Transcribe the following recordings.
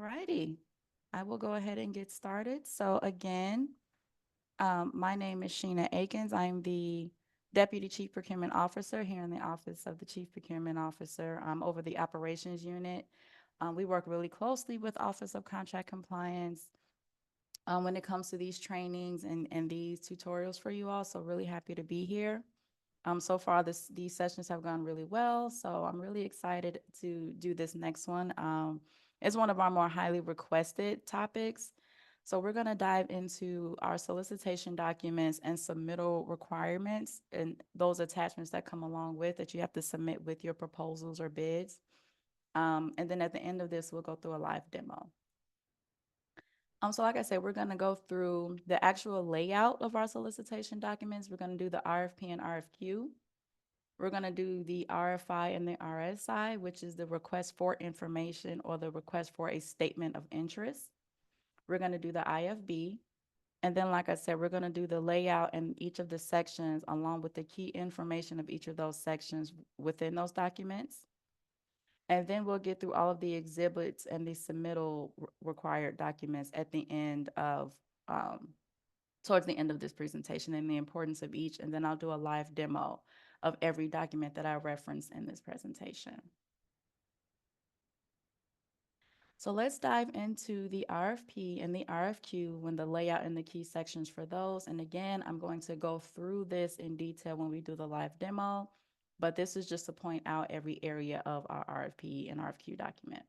righty. I will go ahead and get started. So again, my name is Sheena Aikens. I'm the Deputy Chief Procurement Officer here in the Office of the Chief Procurement Officer. I'm over the Operations Unit. We work really closely with Office of Contract Compliance when it comes to these trainings and these tutorials for you all. So really happy to be here. So far, these sessions have gone really well, so I'm really excited to do this next one. It's one of our more highly requested topics. So we're going to dive into our solicitation documents and submittal requirements and those attachments that come along with that you have to submit with your proposals or bids. And then at the end of this, we'll go through a live demo. So like I said, we're going to go through the actual layout of our solicitation documents. We're going to do the RFP and RFQ. We're going to do the RFI and the RSI, which is the request for information or the request for a statement of interest. We're going to do the IFB. And then, like I said, we're going to do the layout in each of the sections along with the key information of each of those sections within those documents. And then we'll get through all of the exhibits and the submittal required documents at the end of, towards the end of this presentation and the importance of each. And then I'll do a live demo of every document that I reference in this presentation. So let's dive into the RFP and the RFQ and the layout and the key sections for those. And again, I'm going to go through this in detail when we do the live demo, but this is just to point out every area of our RFP and RFQ document.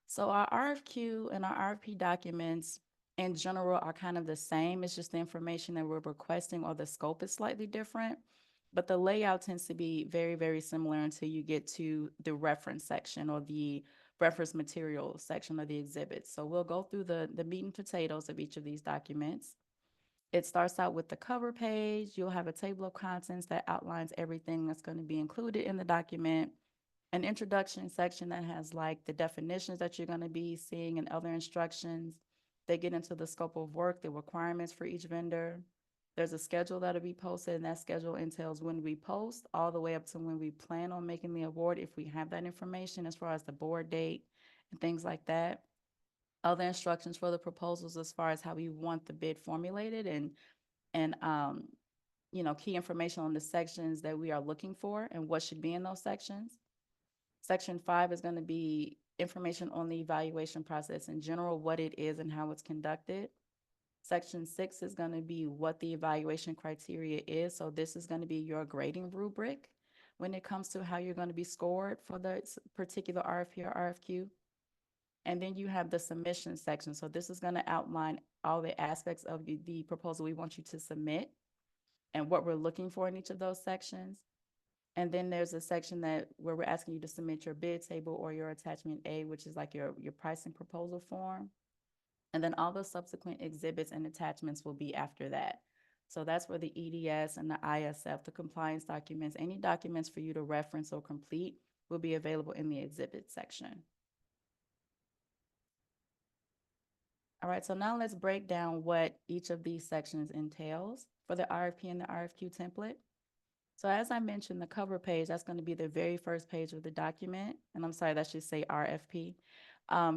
So our RFQ and our RFP documents in general are kind of the same. It's just the information that we're requesting or the scope is slightly different, but the layout tends to be very, very similar until you get to the reference section or the reference material section of the exhibit. So we'll go through the meat and potatoes of each of these documents. It starts out with the cover page. You'll have a table of contents that outlines everything that's going to be included in the document. An introduction section that has like the definitions that you're going to be seeing and other instructions. They get into the scope of work, the requirements for each vendor. There's a schedule that'll be posted, and that schedule entails when we post all the way up to when we plan on making the award, if we have that information as far as the board date and things like that. Other instructions for the proposals as far as how we want the bid formulated and key information on the sections that we are looking for and what should be in those sections. Section 5 is going to be information on the evaluation process in general, what it is and how it's conducted. Section 6 is going to be what the evaluation criteria is. So this is going to be your grading rubric when it comes to how you're going to be scored for the particular RFP or RFQ. And then you have the submission section. So this is going to outline all the aspects of the proposal we want you to submit and what we're looking for in each of those sections. And then there's a section where we're asking you to submit your bid table or your attachment A, which is like your pricing proposal form. And then all the subsequent exhibits and attachments will be after that. So that's where the EDS and the ISF, the compliance documents, any documents for you to reference or complete will be available in the exhibit section. All right, so now let's break down what each of these sections entails for the RFP and the RFQ template. So as I mentioned, the cover page, that's going to be the very first page of the document. And I'm sorry, that should say RFP.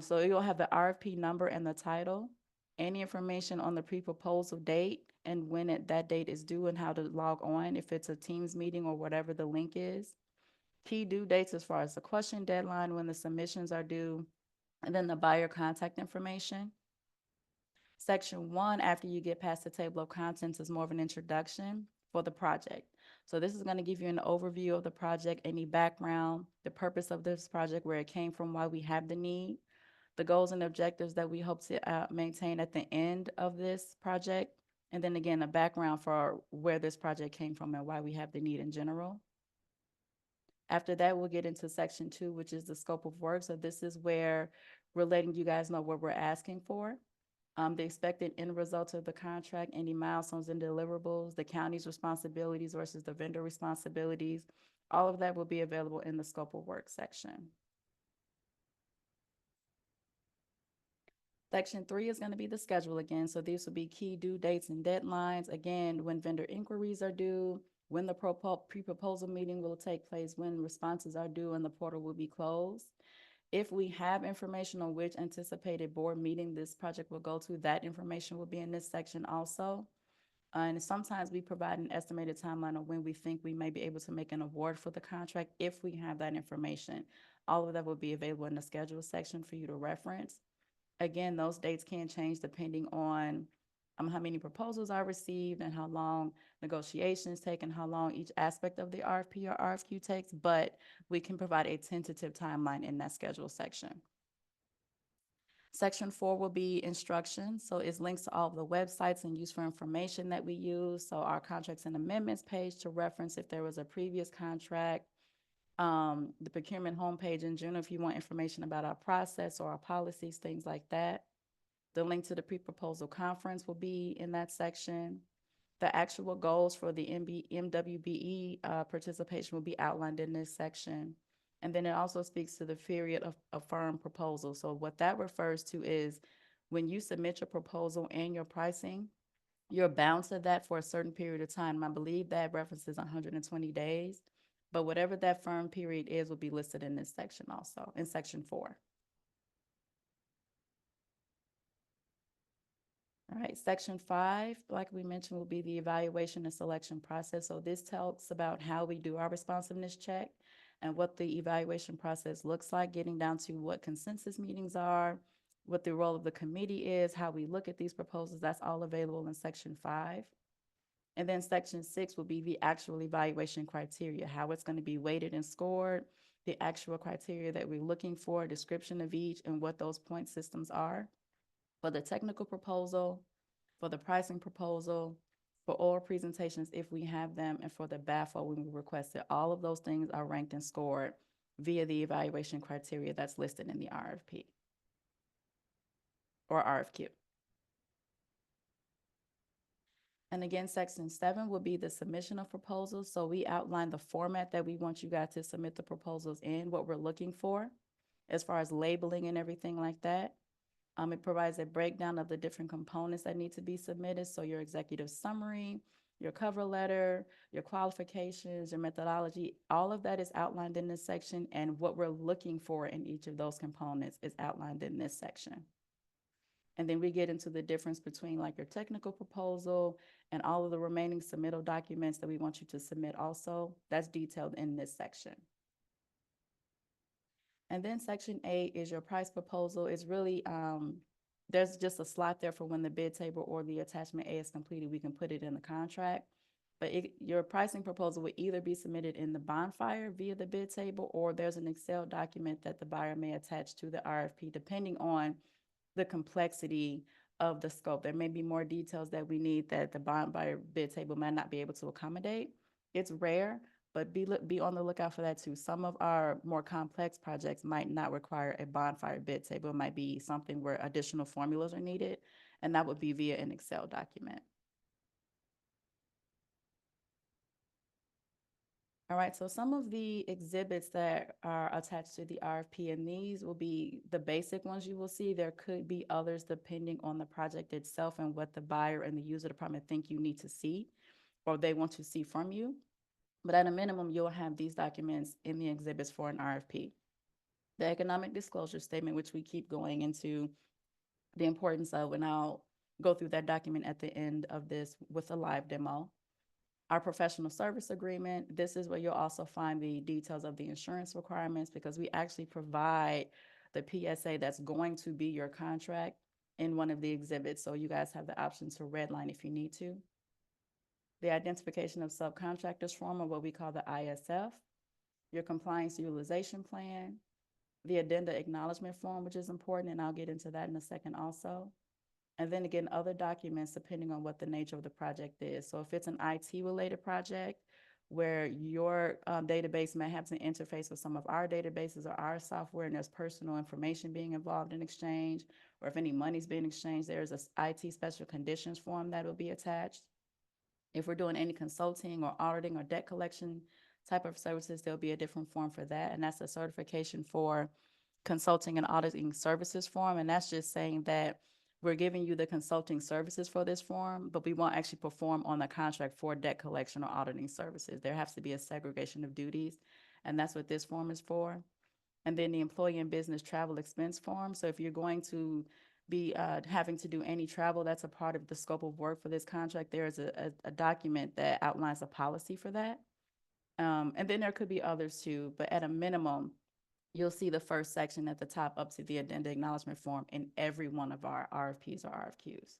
So you'll have the RFP number and the title, any information on the pre-proposal date and when that date is due and how to log on, if it's a Teams meeting or whatever the link is. Key due dates as far as the question deadline, when the submissions are due, and then the buyer contact information. Section 1, after you get past the table of contents, is more of an introduction for the project. So this is going to give you an overview of the project, any background, the purpose of this project, where it came from, why we have the need, the goals and objectives that we hope to maintain at the end of this project, and then again, a background for where this project came from and why we have the need in general. After that, we'll get into section 2, which is the scope of work. So this is where we're letting you guys know what we're asking for. The expected end result of the contract, any milestones and deliverables, the county's responsibilities versus the vendor responsibilities. All of that will be available in the scope of work section. Section 3 is going to be the schedule again. So these will be key due dates and deadlines. Again, when vendor inquiries are due, when the pre-proposal meeting will take place, when responses are due, and the portal will be closed. If we have information on which anticipated board meeting this project will go to, that information will be in this section also. And sometimes we provide an estimated timeline of when we think we may be able to make an award for the contract if we have that information. All of that will be available in the schedule section for you to reference. Again, those dates can change depending on how many proposals are received and how long negotiations take and how long each aspect of the RFP or RFQ takes, but we can provide a tentative timeline in that schedule section. Section 4 will be instructions. So it's links to all of the websites and useful information that we use. So our contracts and amendments page to reference if there was a previous contract, the procurement homepage in general if you want information about our process or our policies, things like that. The link to the pre-proposal conference will be in that section. The actual goals for the MWBE participation will be outlined in this section. And then it also speaks to the period of firm proposal. So what that refers to is when you submit your proposal and your pricing, you're bound to that for a certain period of time. I believe that references 120 days, but whatever that firm period is will be listed in this section also, in section 4. All right, section 5, like we mentioned, will be the evaluation and selection process. So this talks about how we do our responsiveness check and what the evaluation process looks like, getting down to what consensus meetings are, what the role of the committee is, how we look at these proposals. That's all available in section 5. And then section 6 will be the actual evaluation criteria, how it's going to be weighted and scored, the actual criteria that we're looking for, a description of each, and what those point systems are. For the technical proposal, for the pricing proposal, for oral presentations if we have them, and for the BAFO when we request it. All of those things are ranked and scored via the evaluation criteria that's listed in the RFP or RFQ. And again, section 7 will be the submission of proposals. So we outline the format that we want you guys to submit the proposals in, what we're looking for as far as labeling and everything like that. It provides a breakdown of the different components that need to be submitted. So your executive summary, your cover letter, your qualifications, your methodology, all of that is outlined in this section. And what we're looking for in each of those components is outlined in this section. And then we get into the difference between like your technical proposal and all of the remaining submittal documents that we want you to submit also. That's detailed in this section. And then section 8 is your price proposal. It's really, there's just a slot there for when the bid table or the attachment A is completed, we can put it in the contract. But your pricing proposal will either be submitted in the bonfire via the bid table, or there's an Excel document that the buyer may attach to the RFP, depending on the complexity of the scope. There may be more details that we need that the bonfire bid table might not be able to accommodate. It's rare, but be on the lookout for that too. Some of our more complex projects might not require a bonfire bid table. It might be something where additional formulas are needed, and that would be via an Excel document. All right, so some of the exhibits that are attached to the RFP, and these will be the basic ones you will see. There could be others depending on the project itself and what the buyer and the user department think you need to see or they want to see from you. But at a minimum, you'll have these documents in the exhibits for an RFP. The economic disclosure statement, which we keep going into the importance of, and I'll go through that document at the end of this with a live demo. Our professional service agreement, this is where you'll also find the details of the insurance requirements, because we actually provide the PSA that's going to be your contract in one of the exhibits. So you guys have the option to redline if you need to. The identification of subcontractors form, or what we call the ISF, your compliance utilization plan, the addenda acknowledgement form, which is important, and I'll get into that in a second also. And then again, other documents depending on what the nature of the project is. So if it's an IT related project where your database may have to interface with some of our databases or our software, and there's personal information being involved in exchange, or if any money's being exchanged, there's a IT special conditions form that will be attached. If we're doing any consulting or auditing or debt collection type of services, there'll be a different form for that. And that's a certification for consulting and auditing services form. And that's just saying that we're giving you the consulting services for this form, but we won't actually perform on the contract for debt collection or auditing services. There has to be a segregation of duties, and that's what this form is for. and then the employee and business travel expense form. So if you're going to be having to do any travel, that's a part of the scope of work for this contract. There is a document that outlines a policy for that. And then there could be others too, but at a minimum, you'll see the first section at the top up to the addenda acknowledgement form in every one of our RFPs or RFQs.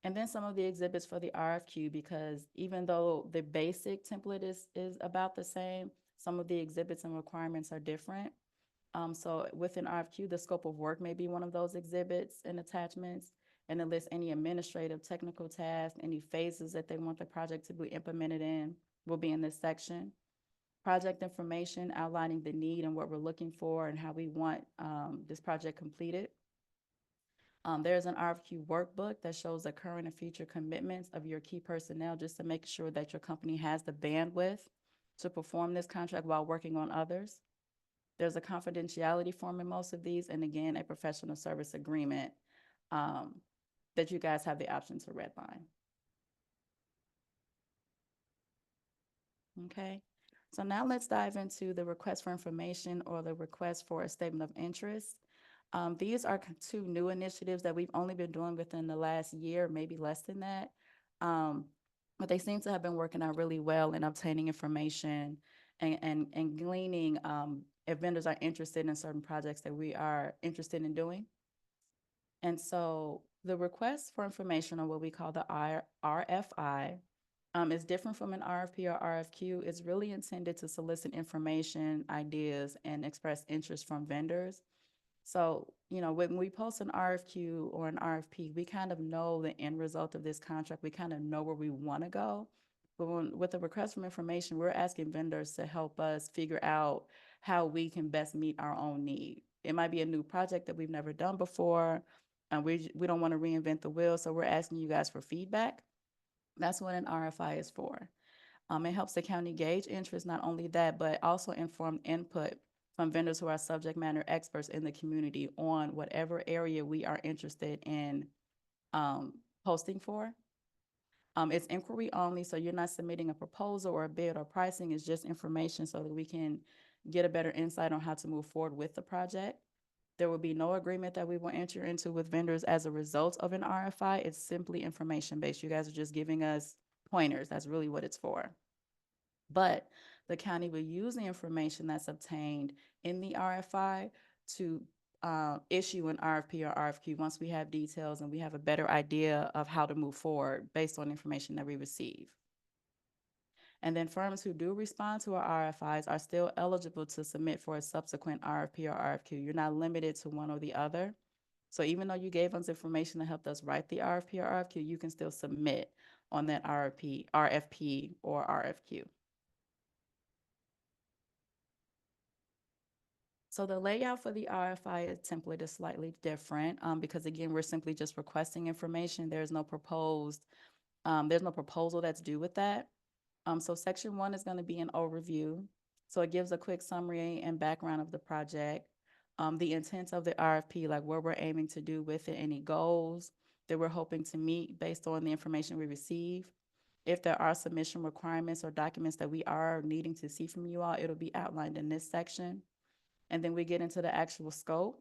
And then some of the exhibits for the RFQ, because even though the basic template is about the same, some of the exhibits and requirements are different. So within RFQ, the scope of work may be one of those exhibits and attachments, and it lists any administrative, technical tasks, any phases that they want the project to be implemented in will be in this section. Project information outlining the need and what we're looking for and how we want this project completed. There's an RFQ workbook that shows the current and future commitments of your key personnel, just to make sure that your company has the bandwidth to perform this contract while working on others. There's a confidentiality form in most of these, and again, a professional service agreement that you guys have the option to redline. Okay, so now let's dive into the request for information or the request for a statement of interest. These are two new initiatives that we've only been doing within the last year, maybe less than that. But they seem to have been working out really well in obtaining information and gleaning if vendors are interested in certain projects that we are interested in doing. And so the request for information, or what we call the RFI, is different from an RFP or RFQ. It's really intended to solicit information, ideas, and express interest from vendors. So, you know, when we post an RFQ or an RFP, we kind of know the end result of this contract. We kind of know where we want to go. But with a request for information, we're asking vendors to help us figure out how we can best meet our own need. It might be a new project that we've never done before, and we don't want to reinvent the wheel. So we're asking you guys for feedback. That's what an RFI is for. It helps the county gauge interest, not only that, but also inform input from vendors who are subject matter experts in the community on whatever area we are interested in posting for. It's inquiry only, so you're not submitting a proposal or a bid or pricing. It's just information so that we can get a better insight on how to move forward with the project. There will be no agreement that we will enter into with vendors as a result of an RFI. It's simply information-based. You guys are just giving us pointers. That's really what it's for. But the county will use the information that's obtained in the RFI to issue an RFP or RFQ once we have details and we have a better idea of how to move forward based on information that we receive. And then firms who do respond to our RFIs are still eligible to submit for a subsequent RFP or RFQ. You're not limited to one or the other. So even though you gave us information that helped us write the RFP or RFQ, you can still submit on that RFP or RFQ. So the layout for the RFI template is slightly different because again, we're simply just requesting information. There's no proposal that's due with that. So section 1 is going to be an overview. So it gives a quick summary and background of the project, the intent of the RFP, like what we're aiming to do with it, any goals that we're hoping to meet based on the information we receive. If there are submission requirements or documents that we are needing to see from you all, it'll be outlined in this section. And then we get into the actual scope,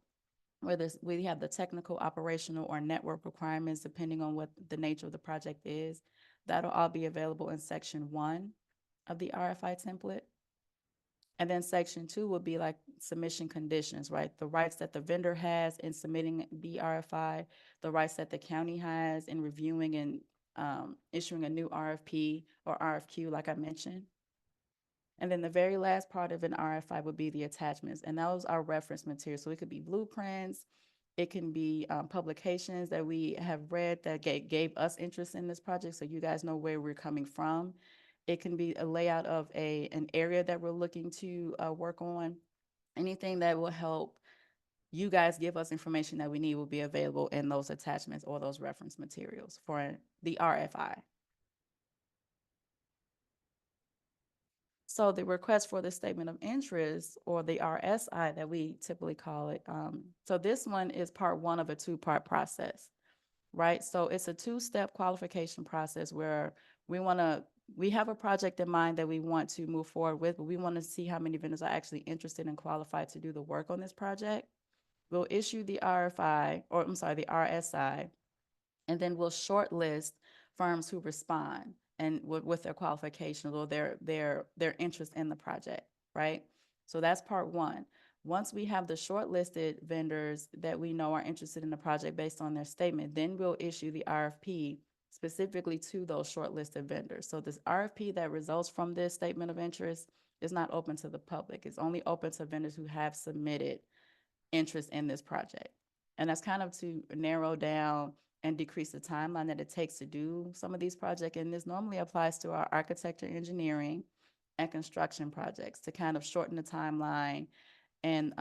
where we have the technical, operational, or network requirements, depending on what the nature of the project is. That'll all be available in section 1 of the RFI template. And then section 2 will be like submission conditions, right? The rights that the vendor has in submitting the RFI, the rights that the county has in reviewing and issuing a new RFP or RFQ, like I mentioned. And then the very last part of an RFI would be the attachments, and those are reference materials. So it could be blueprints, it can be publications that we have read that gave us interest in this project, so you guys know where we're coming from. It can be a layout of an area that we're looking to work on. Anything that will help you guys give us information that we need will be available in those attachments or those reference materials for the RFI. So the request for the statement of interest, or the RSI that we typically call it. So this one is part 1 of a 2-part process, right? So it's a 2-step qualification process where we want to we have a project in mind that we want to move forward with, but we want to see how many vendors are actually interested and qualified to do the work on this project. We'll issue the RFI, or I'm sorry, the RSI, and then we'll shortlist firms who respond and with their qualifications or their interest in the project, right? So that's part one. Once we have the shortlisted vendors that we know are interested in the project based on their statement, then we'll issue the RFP specifically to those shortlisted vendors. So this RFP that results from this statement of interest is not open to the public. It's only open to vendors who have submitted interest in this project. And that's kind of to narrow down and decrease the timeline that it takes to do some of these projects. And this normally applies to our architecture, engineering, and construction projects to kind of shorten the timeline and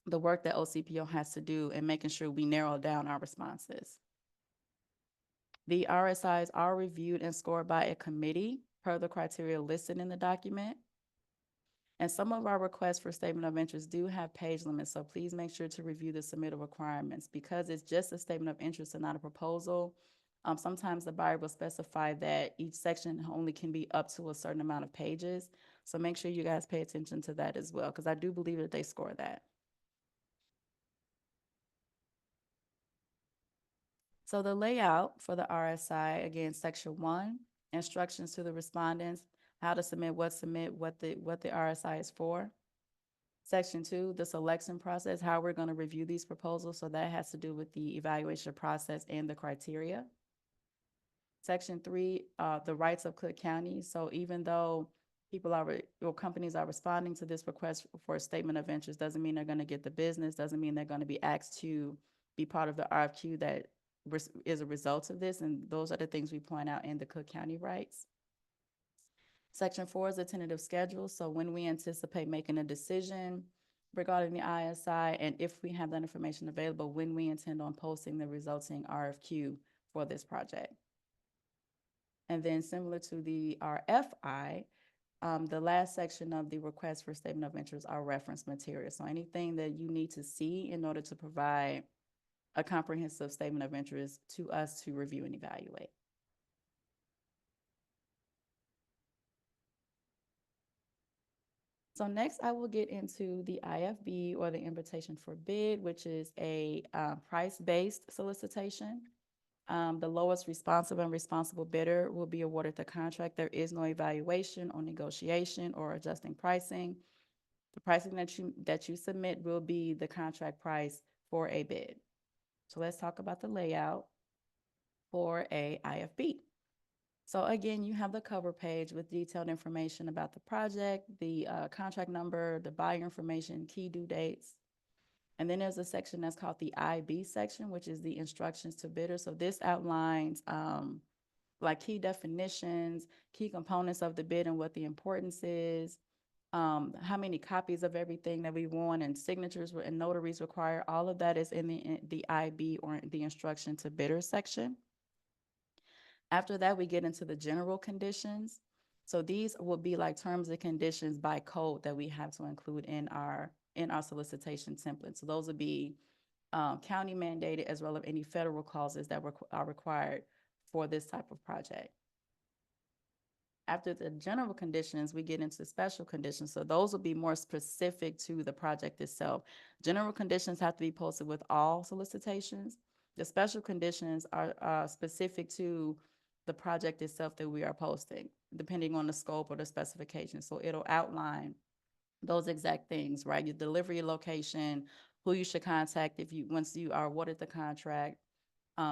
the work that OCPO has to do in making sure we narrow down our responses. The RSIs are reviewed and scored by a committee per the criteria listed in the document. And some of our requests for statement of interest do have page limits, so please make sure to review the submittal requirements. Because it's just a statement of interest and not a proposal, sometimes the buyer will specify that each section only can be up to a certain amount of pages. So make sure you guys pay attention to that as well, because I do believe that they score that. So the layout for the RSI, again, section 1, instructions to the respondents, how to submit, what the RSI is for. Section 2, the selection process, how we're going to review these proposals. So that has to do with the evaluation process and the criteria. Section 3, the rights of Cook County. So even though people are, or companies are responding to this request for a statement of interest, doesn't mean they're going to get the business, doesn't mean they're going to be asked to be part of the RFQ that is a result of this. And those are the things we point out in the Cook County rights. Section 4 is a tentative schedule. So when we anticipate making a decision regarding the ISI, and if we have that information available, when we intend on posting the resulting RFQ for this project. And then similar to the RFI, the last section of the request for statement of interest are reference materials. So anything that you need to see in order to provide a comprehensive statement of interest to us to review and evaluate. So next I will get into the IFB, or the invitation for bid, which is a price-based solicitation. The lowest responsive and responsible bidder will be awarded the contract. There is no evaluation or negotiation or adjusting pricing. The pricing that you submit will be the contract price for a bid. So let's talk about the layout for a IFB. So again, you have the cover page with detailed information about the project, the contract number, the buyer information, key due dates. And then there's a section that's called the IB section, which is the instructions to bidders. So this outlines like key definitions, key components of the bid and what the importance is, how many copies of everything that we want, and signatures and notaries required. All of that is in the IB, or the instruction to bidders section. After that, we get into the general conditions. So these will be like terms and conditions by code that we have to include in our solicitation template. So those would be county mandated, as well as any federal clauses that are required for this type of project. After the general conditions, we get into special conditions. So those will be more specific to the project itself. General conditions have to be posted with all solicitations. The special conditions are specific to the project itself that we are posting, depending on the scope or the specification. So it'll outline those exact things, right? Your delivery location, who you should contact once you are awarded the contract,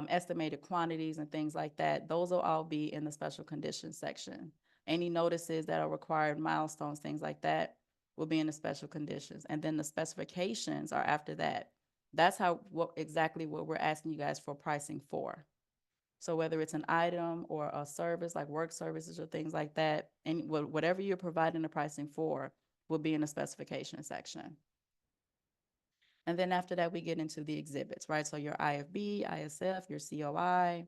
estimated quantities and things like that. Those will all be in the special conditions section. Any notices that are required, milestones, things like that, will be in the special conditions. And then the specifications are after that. That's exactly what we're asking you guys for pricing for. So whether it's an item or a service like work services or things like that, and whatever you're providing the pricing for will be in the specification section. And then after that, we get into the exhibits, right? So your IFB, ISF, your COI,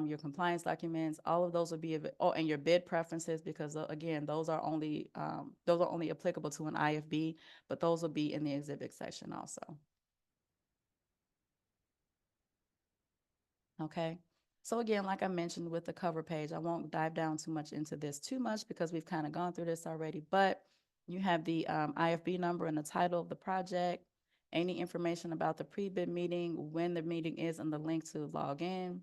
your compliance documents, all of those will be, and your bid preferences, because again, those are only applicable to an IFB, but those will be in the exhibit section also. Okay. So again, like I mentioned with the cover page, I won't dive down too much into this too much because we've kind of gone through this already, but you have the IFB number and the title of the project, any information about the pre-bid meeting, when the meeting is, and the link to log in,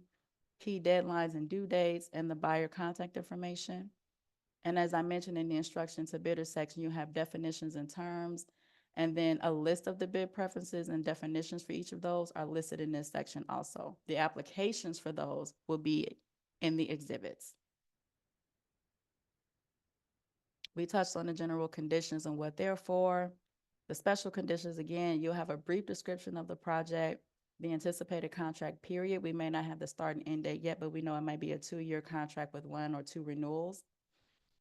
key deadlines and due dates, and the buyer contact information. And as I mentioned in the instruction to bidder section, you have definitions and terms, and then a list of the bid preferences and definitions for each of those are listed in this section also. The applications for those will be in the exhibits. We touched on the general conditions and what they're for. The special conditions, again, you'll have a brief description of the project, the anticipated contract period. We may not have the start and end date yet, but we know it might be a 2-year contract with 1 or 2 renewals.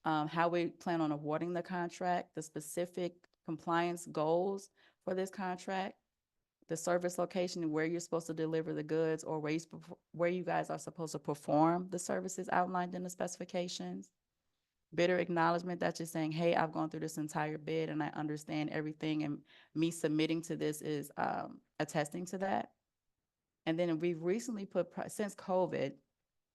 How we plan on awarding the contract, the specific compliance goals for this contract, the service location, where you're supposed to deliver the goods, or where you guys are supposed to perform the services outlined in the specifications. Bidder acknowledgement that you're saying, hey, I've gone through this entire bid and I understand everything, and me submitting to this is attesting to that. And then we've recently put, since COVID,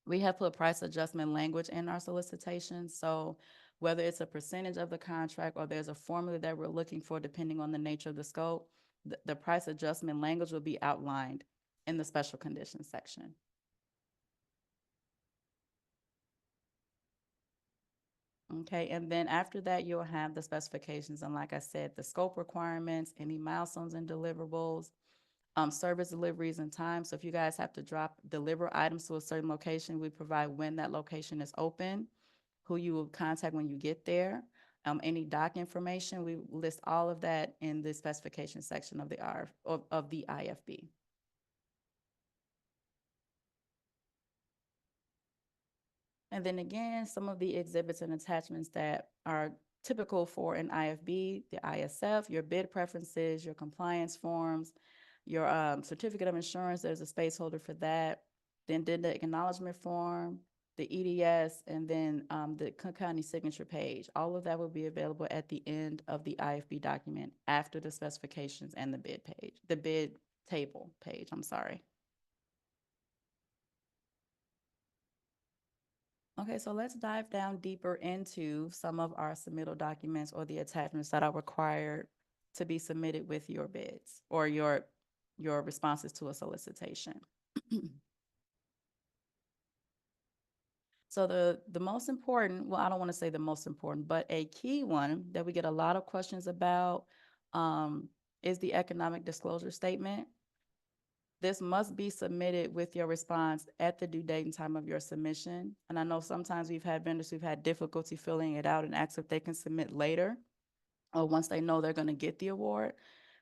we have put price adjustment language in our solicitation. So whether it's a percentage of the contract or there's a formula that we're looking for, depending on the nature of the scope, the price adjustment language will be outlined in the special conditions section. Okay, and then after that, you'll have the specifications. And like I said, the scope requirements, any milestones and deliverables, service deliveries and time. So if you guys have to deliver items to a certain location, we provide when that location is open, who you will contact when you get there, any doc information. We list all of that in the specification section of the IFB. And then again, some of the exhibits and attachments that are typical for an IFB, the ISF, your bid preferences, your compliance forms, your certificate of insurance, there's a space holder for that. Then the acknowledgement form, the EDS, and then the Cook County signature page. All of that will be available at the end of the IFB document after the specifications and the bid table page, I'm sorry. Okay, so let's dive down deeper into some of our submittal documents or the attachments that are required to be submitted with your bids or your responses to a solicitation. So the most important, well, I don't want to say the most important, but a key one that we get a lot of questions about is the economic disclosure statement. This must be submitted with your response at the due date and time of your submission. And I know sometimes we've had vendors who've had difficulty filling it out and ask if they can submit later or once they know they're going to get the award.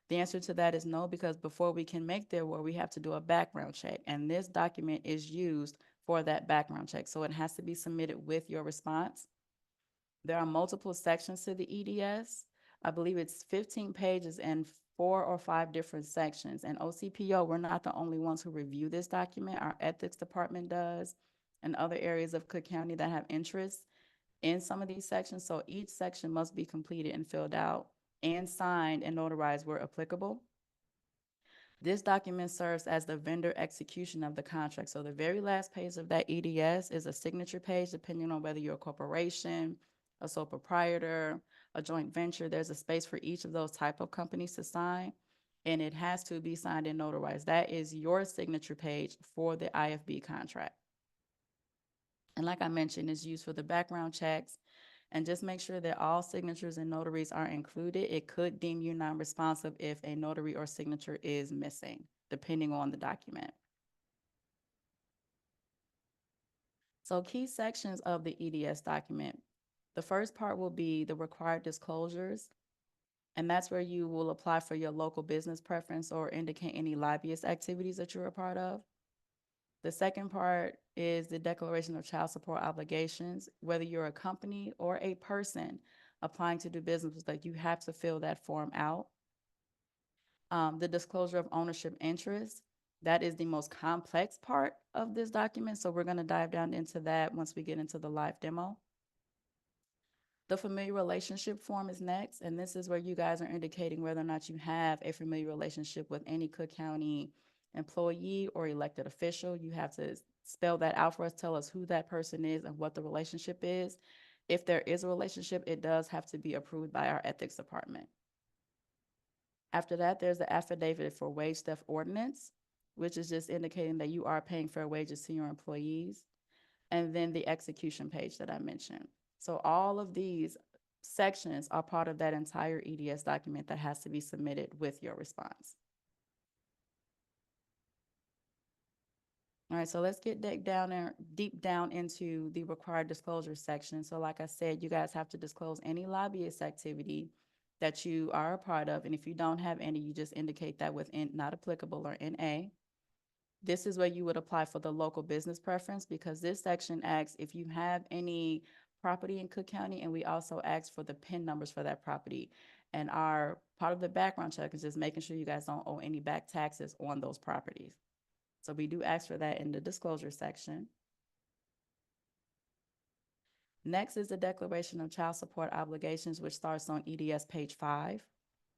The answer to that is no, because before we can make the award, we have to do a background check. And this document is used for that background check. So it has to be submitted with your response. There are multiple sections to the EDS. I believe it's 15 pages and 4 or 5 different sections. And OCPO, we're not the only ones who review this document. Our ethics department does, and other areas of Cook County that have interest in some of these sections. So each section must be completed and filled out and signed and notarized where applicable. This document serves as the vendor execution of the contract. So the very last page of that EDS is a signature page, depending on whether you're a corporation, a sole proprietor, a joint venture. There's a space for each of those type of companies to sign, and it has to be signed and notarized. That is your signature page for the IFB contract. And like I mentioned, it's used for the background checks. And just make sure that all signatures and notaries are included. It could deem you non-responsive if a notary or signature is missing, depending on the document. So key sections of the EDS document. The first part will be the required disclosures, and that's where you will apply for your local business preference or indicate any lobbyist activities that you're a part of. The second part is the declaration of child support obligations. Whether you're a company or a person applying to do business with that, you have to fill that form out. The disclosure of ownership interest, that is the most complex part of this document. So we're going to dive down into that once we get into the live demo. The familiar relationship form is next, and this is where you guys are indicating whether or not you have a familiar relationship with any Cook County employee or elected official. You have to spell that out for us, tell us who that person is and what the relationship is. If there is a relationship, it does have to be approved by our ethics department. After that, there's the affidavit for wage theft ordinance, which is just indicating that you are paying fair wages to your employees. And then the execution page that I mentioned. So all of these sections are part of that entire EDS document that has to be submitted with your response. All right, so let's get deep down into the required disclosure section. So like I said, you guys have to disclose any lobbyist activity that you are a part of. And if you don't have any, you just indicate that with not applicable or NA. This is where you would apply for the local business preference, because this section asks if you have any property in Cook County, and we also ask for the PIN numbers for that property. And our part of the background check is just making sure you guys don't owe any back taxes on those properties. So we do ask for that in the disclosure section. Next is the declaration of child support obligations, which starts on EDS page 5.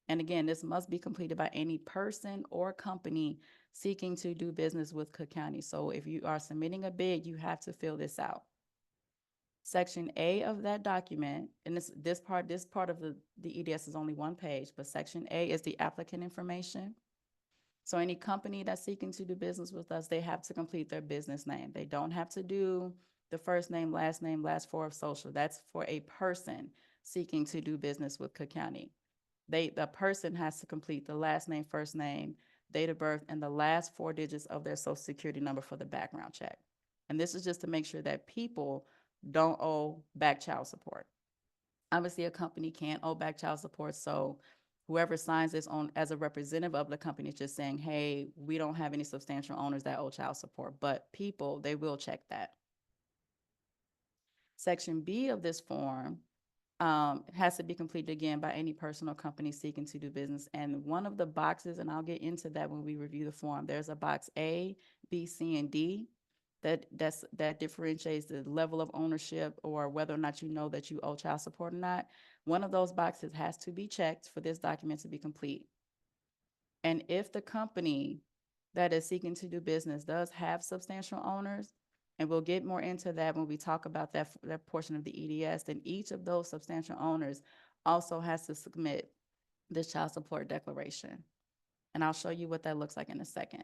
And again, this must be completed by any person or company seeking to do business with Cook County. So if you are submitting a bid, you have to fill this out. Section A of that document, and this part of the EDS is only one page, but section A is the applicant information. So any company that's seeking to do business with us, they have to complete their business name. They don't have to do the first name, last four of social. That's for a person seeking to do business with Cook County. The person has to complete the last name, first name, date of birth, and the last 4 digits of their social security number for the background check. And this is just to make sure that people don't owe back child support. Obviously, a company can't owe back child support, so whoever signs this on as a representative of the company is just saying, hey, we don't have any substantial owners that owe child support, but people, they will check that. Section B of this form has to be completed again by any person or company seeking to do business. And one of the boxes, and I'll get into that when we review the form, there's a box A, B, C, and D that differentiates the level of ownership or whether or not you know that you owe child support or not. One of those boxes has to be checked for this document to be complete. And if the company that is seeking to do business does have substantial owners, and we'll get more into that when we talk about that portion of the EDS, then each of those substantial owners also has to submit this child support declaration. And I'll show you what that looks like in a second.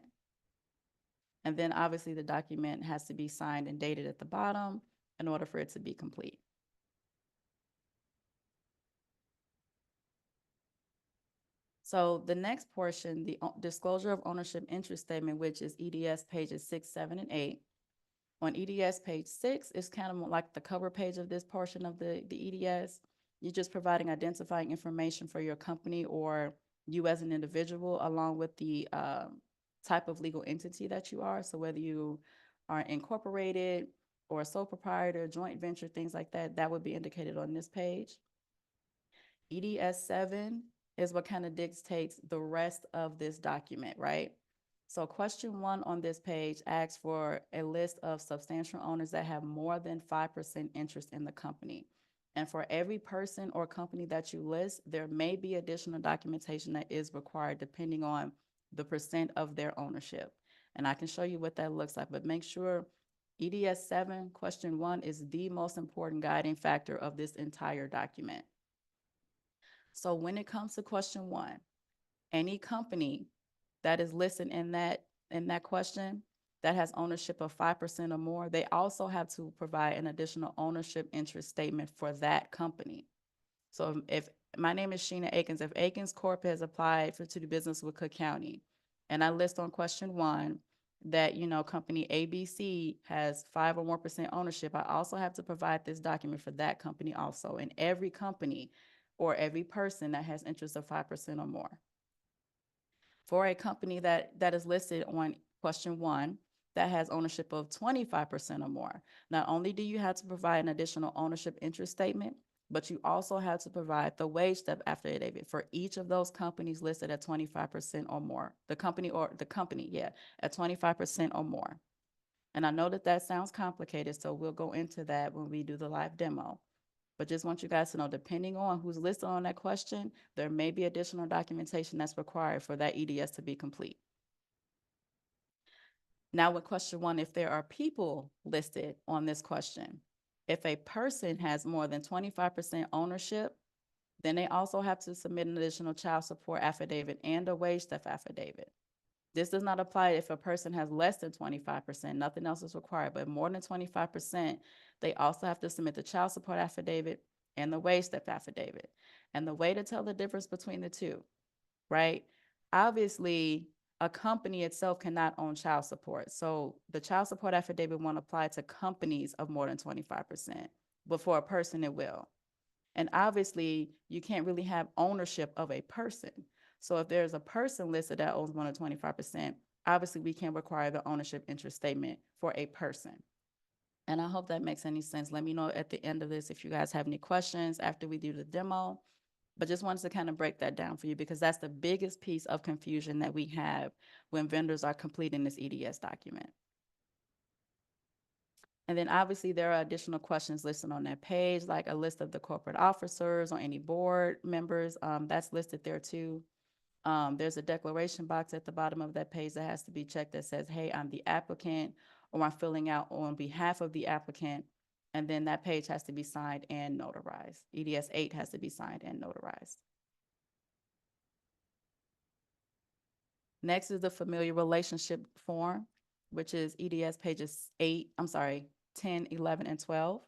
And then obviously the document has to be signed and dated at the bottom in order for it to be complete. So the next portion, the disclosure of ownership interest statement, which is EDS pages 6, 7, and 8. On EDS page 6, it's kind of like the cover page of this portion of the EDS. You're just providing identifying information for your company or you as an individual, along with the type of legal entity that you are. So whether you are incorporated or a sole proprietor, joint venture, things like that, that would be indicated on this page. EDS 7 is what kind of dictates the rest of this document, right? So question 1 on this page asks for a list of substantial owners that have more than 5% interest in the company. And for every person or company that you list, there may be additional documentation that is required depending on the percent of their ownership. And I can show you what that looks like, but make sure EDS 7, question 1 is the most important guiding factor of this entire document. So when it comes to question 1, any company that is listed in that question that has ownership of 5% or more, they also have to provide an additional ownership interest statement for that company. So if my name is Sheena Aikens, if Aikens Corp has applied to do business with Cook County, and I list on question 1 that, company ABC has 5 or more percent ownership, I also have to provide this document for that company also, and every company or every person that has interest of 5% or more. For a company that is listed on question 1 that has ownership of 25% or more, not only do you have to provide an additional ownership interest statement, but you also have to provide the wage step affidavit for each of those companies listed at 25% or more. The company, at 25% or more. And I know that sounds complicated, so we'll go into that when we do the live demo. But just want you guys to know, depending on who's listed on that question, there may be additional documentation that's required for that EDS to be complete. Now with question 1, if there are people listed on this question, if a person has more than 25% ownership, then they also have to submit an additional child support affidavit and a wage theft affidavit. This does not apply if a person has less than 25%, nothing else is required, but more than 25%, they also have to submit the child support affidavit and the wage theft affidavit. And the way to tell the difference between the two, right? Obviously, a company itself cannot own child support. So the child support affidavit won't apply to companies of more than 25%, but for a person, it will. And obviously, you can't really have ownership of a person. So if there's a person listed that owns more than 25%, obviously we can't require the ownership interest statement for a person. And I hope that makes any sense. Let me know at the end of this if you guys have any questions after we do the demo. But just wanted to kind of break that down for you because that's the biggest piece of confusion that we have when vendors are completing this EDS document. And then obviously there are additional questions listed on that page, like a list of the corporate officers or any board members. That's listed there too. There's a declaration box at the bottom of that page that has to be checked that says, hey, I'm the applicant, or I'm filling out on behalf of the applicant. And then that page has to be signed and notarized. EDS 8 has to be signed and notarized. Next is the familiar relationship form, which is EDS pages 10, 11, and 12.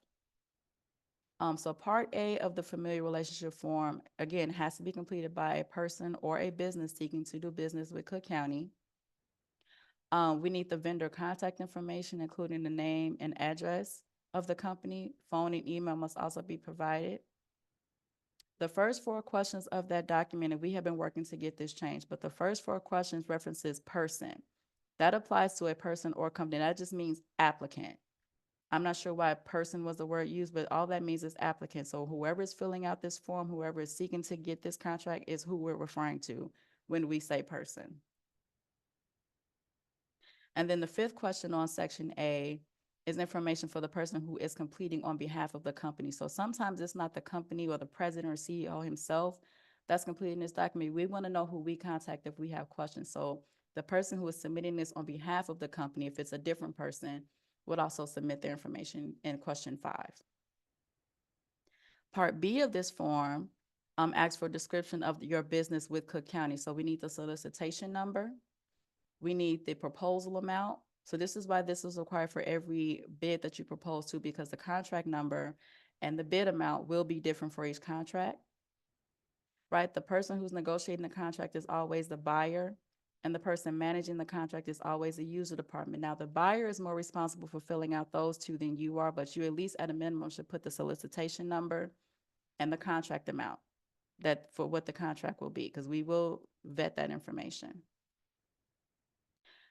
So part A of the familiar relationship form, again, has to be completed by a person or a business seeking to do business with Cook County. We need the vendor contact information, including the name and address of the company. Phone and email must also be provided. The first 4 questions of that document, and we have been working to get this changed, but the first 4 questions references person. That applies to a person or company. That just means applicant. I'm not sure why person was the word used, but all that means is applicant. So whoever is filling out this form, whoever is seeking to get this contract is who we're referring to when we say person. And then the 5th question on section A is information for the person who is completing on behalf of the company. So sometimes it's not the company or the president or CEO himself that's completing this document. We want to know who we contact if we have questions. So the person who is submitting this on behalf of the company, if it's a different person, would also submit their information in question 5. Part B of this form asks for a description of your business with Cook County. So we need the solicitation number. We need the proposal amount. So this is why this is required for every bid that you propose to, because the contract number and the bid amount will be different for each contract, right? The person who's negotiating the contract is always the buyer, and the person managing the contract is always the user department. Now, the buyer is more responsible for filling out those 2 than you are, but you at least at a minimum should put the solicitation number and the contract amount that for what the contract will be, because we will vet that information.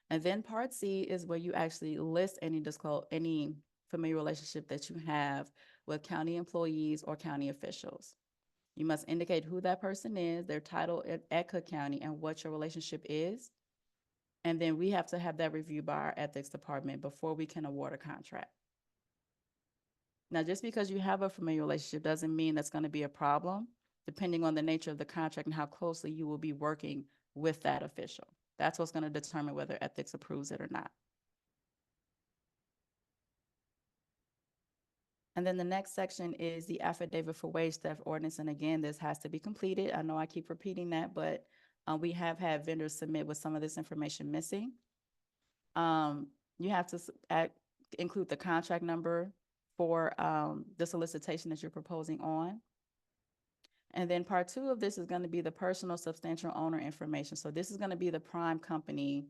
And then part C is where you actually list any familiar relationship that you have with county employees or county officials. You must indicate who that person is, their title at Cook County, and what your relationship is. And then we have to have that reviewed by our ethics department before we can award a contract. Now, just because you have a familiar relationship doesn't mean that's going to be a problem, depending on the nature of the contract and how closely you will be working with that official. That's what's going to determine whether ethics approves it or not. And then the next section is the affidavit for wage theft ordinance. And again, this has to be completed. I know I keep repeating that, but we have had vendors submit with some of this information missing. You have to include the contract number for the solicitation that you're proposing on. And then part 2 of this is going to be the personal substantial owner information. So this is going to be the prime company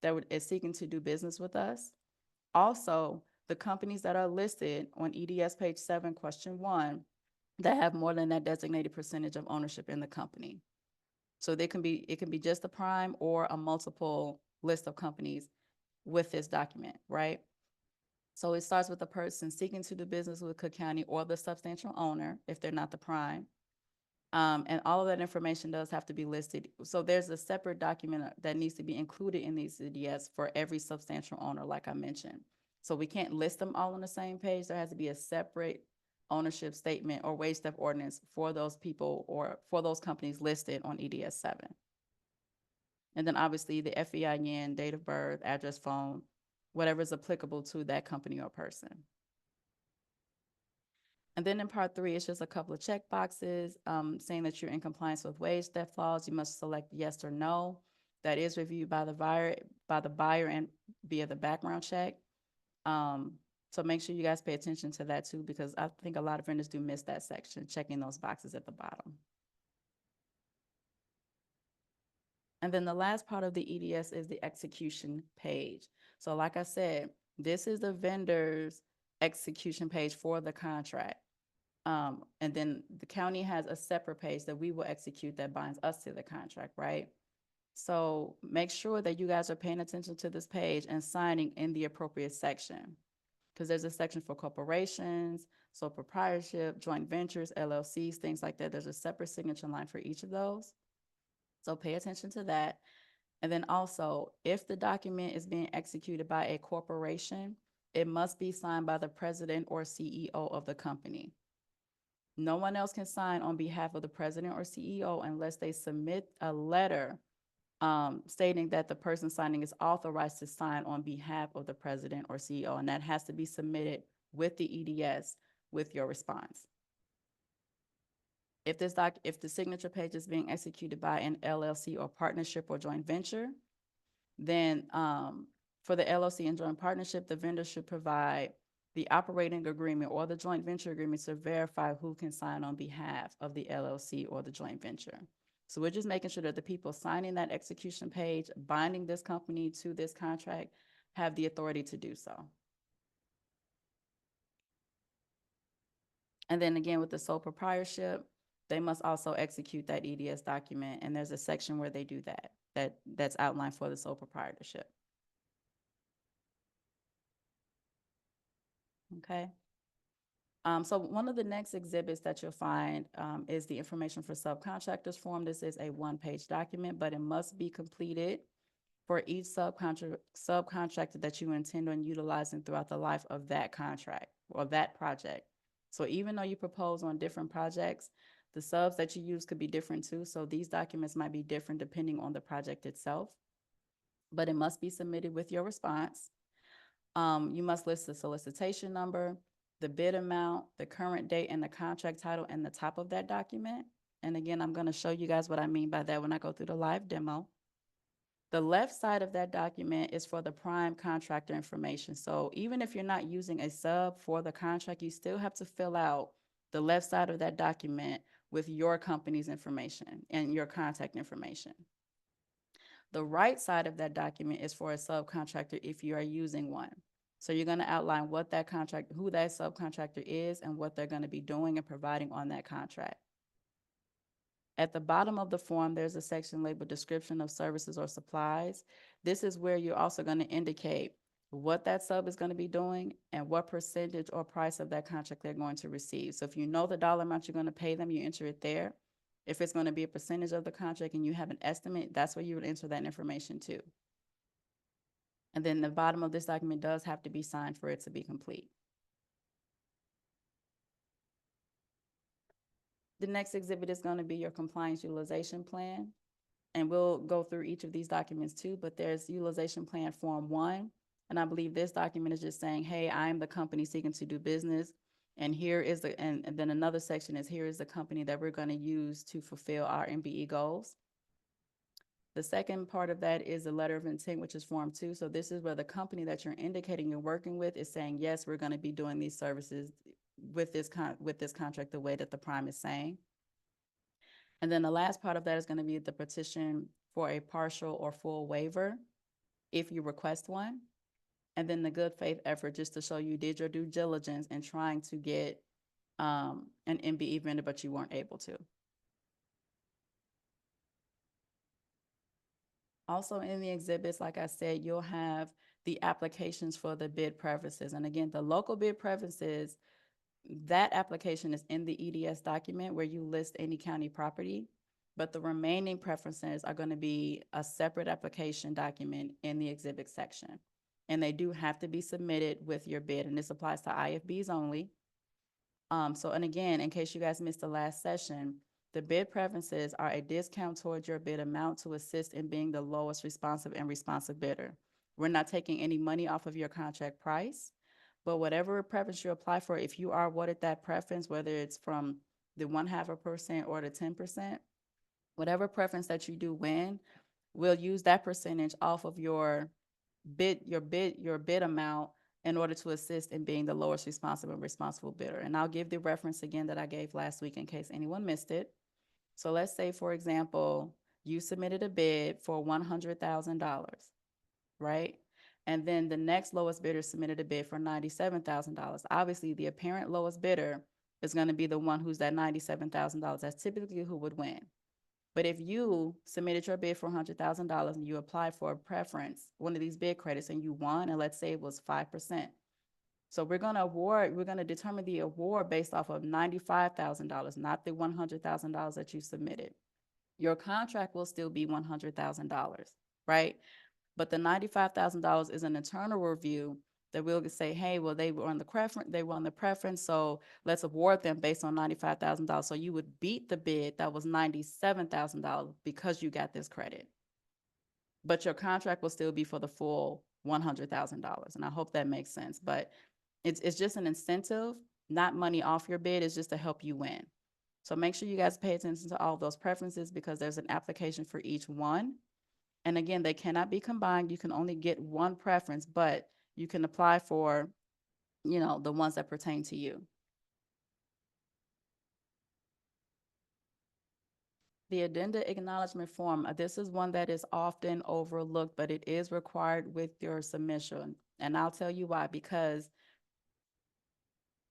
that is seeking to do business with us. Also, the companies that are listed on EDS page 7, question 1, that have more than that designated percentage of ownership in the company. So it can be just a prime or a multiple list of companies with this document, right? So it starts with the person seeking to do business with Cook County or the substantial owner if they're not the prime. And all of that information does have to be listed. So there's a separate document that needs to be included in these CDS for every substantial owner, like I mentioned. So we can't list them all on the same page. There has to be a separate ownership statement or wage theft ordinance for those people or for those companies listed on EDS 7. And then obviously the FEIN, date of birth, address, phone, whatever is applicable to that company or person. And then in part 3, it's just a couple of check boxes saying that you're in compliance with wage theft laws. You must select yes or no. That is reviewed by the buyer and via the background check. So make sure you guys pay attention to that too, because I think a lot of vendors do miss that section, checking those boxes at the bottom. And then the last part of the EDS is the execution page. So like I said, this is the vendor's execution page for the contract. And then the county has a separate page that we will execute that binds us to the contract, right? So make sure that you guys are paying attention to this page and signing in the appropriate section, because there's a section for corporations, sole proprietorship, joint ventures, LLCs, things like that. There's a separate signature line for each of those. So pay attention to that. And then also, if the document is being executed by a corporation, it must be signed by the president or CEO of the company. No one else can sign on behalf of the president or CEO unless they submit a letter stating that the person signing is authorized to sign on behalf of the president or CEO, and that has to be submitted with the EDS with your response. If the signature page is being executed by an LLC or partnership or joint venture, then for the LLC and joint partnership, the vendor should provide the operating agreement or the joint venture agreement to verify who can sign on behalf of the LLC or the joint venture. So we're just making sure that the people signing that execution page, binding this company to this contract, have the authority to do so. And then again, with the sole proprietorship, they must also execute that EDS document, and there's a section where they do that's outlined for the sole proprietorship. Okay. So one of the next exhibits that you'll find is the information for subcontractors form. This is a one-page document, but it must be completed for each subcontractor that you intend on utilizing throughout the life of that contract or that project. So even though you propose on different projects, the subs that you use could be different too. So these documents might be different depending on the project itself, but it must be submitted with your response. You must list the solicitation number, the bid amount, the current date, and the contract title in the top of that document. And again, I'm going to show you guys what I mean by that when I go through the live demo. The left side of that document is for the prime contractor information. So even if you're not using a sub for the contract, you still have to fill out the left side of that document with your company's information and your contact information. The right side of that document is for a subcontractor if you are using one. So you're going to outline what that contract, who that subcontractor is, and what they're going to be doing and providing on that contract. At the bottom of the form, there's a section labeled description of services or supplies. This is where you're also going to indicate what that sub is going to be doing and what percentage or price of that contract they're going to receive. So if you know the dollar amount you're going to pay them, you enter it there. If it's going to be a percentage of the contract and you have an estimate, that's where you would enter that information too. And then the bottom of this document does have to be signed for it to be complete. The next exhibit is going to be your compliance utilization plan. And we'll go through each of these documents too, but there's utilization plan form 1. And I believe this document is just saying, hey, I'm the company seeking to do business. And here is and then another section is, here is the company that we're going to use to fulfill our MBE goals. The second part of that is the letter of intent, which is form 2. So this is where the company that you're indicating you're working with is saying, yes, we're going to be doing these services with this contract the way that the prime is saying. And then the last part of that is going to be the petition for a partial or full waiver if you request one. And then the good faith effort, just to show you did your due diligence in trying to get an MBE vendor, but you weren't able to. Also in the exhibits, like I said, you'll have the applications for the bid preferences. And again, the local bid preferences, that application is in the EDS document where you list any county property, but the remaining preferences are going to be a separate application document in the exhibit section. And they do have to be submitted with your bid, and this applies to IFBs only. And again, in case you guys missed the last session, the bid preferences are a discount towards your bid amount to assist in being the lowest responsive and responsive bidder. We're not taking any money off of your contract price, but whatever preference you apply for, if you are awarded that preference, whether it's from the 0.5% or the 10%, whatever preference that you do win, we'll use that percentage off of your bid amount in order to assist in being the lowest responsible bidder. And I'll give the reference again that I gave last week in case anyone missed it. So let's say, for example, you submitted a bid for $100,000, right? And then the next lowest bidder submitted a bid for $97,000. Obviously, the apparent lowest bidder is going to be the one who's that $97,000. That's typically who would win. But if you submitted your bid for $100,000 and you applied for a preference, one of these bid credits, and you won, and let's say it was 5%. So we're going to determine the award based off of $95,000, not the $100,000 that you submitted. Your contract will still be $100,000, right? But the $95,000 is an internal review that we'll say, hey, well, they were on the preference, so let's award them based on $95,000. So you would beat the bid that was $97,000 because you got this credit. But your contract will still be for the full $100,000. And I hope that makes sense. But it's just an incentive, not money off your bid. It's just to help you win. So make sure you guys pay attention to all those preferences because there's an application for each one. And again, they cannot be combined. You can only get one preference, but you can apply for, the ones that pertain to you. The addenda acknowledgement form, this is one that is often overlooked, but it is required with your submission. And I'll tell you why, because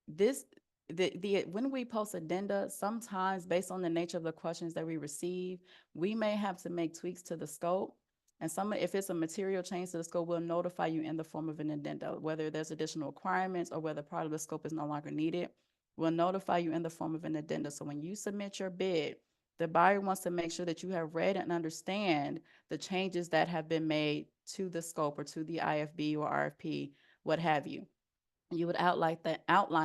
when we post addenda, sometimes based on the nature of the questions that we receive, we may have to make tweaks to the scope. And if it's a material change to the scope, we'll notify you in the form of an addenda, whether there's additional requirements or whether part of the scope is no longer needed. We'll notify you in the form of an addenda. So when you submit your bid, the buyer wants to make sure that you have read and understand the changes that have been made to the scope or to the IFB or RFP, what have you. You would outline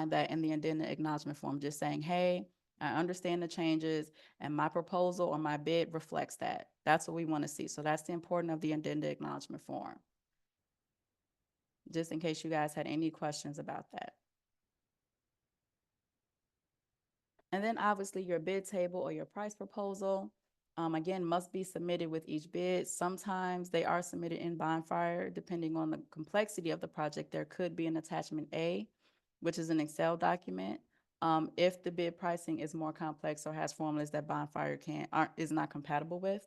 that in the addenda acknowledgement form, just saying, hey, I understand the changes and my proposal or my bid reflects that. That's what we want to see. So that's the importance of the addenda acknowledgement form. Just in case you guys had any questions about that. And then obviously your bid table or your price proposal, again, must be submitted with each bid. Sometimes they are submitted in Bonfire. Depending on the complexity of the project, there could be an attachment A, which is an Excel document. If the bid pricing is more complex or has formulas that Bonfire is not compatible with.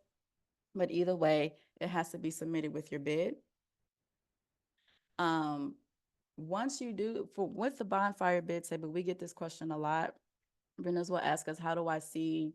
But either way, it has to be submitted with your bid. Once you do, with the Bonfire bid table, we get this question a lot. Vendors will ask us, how do I see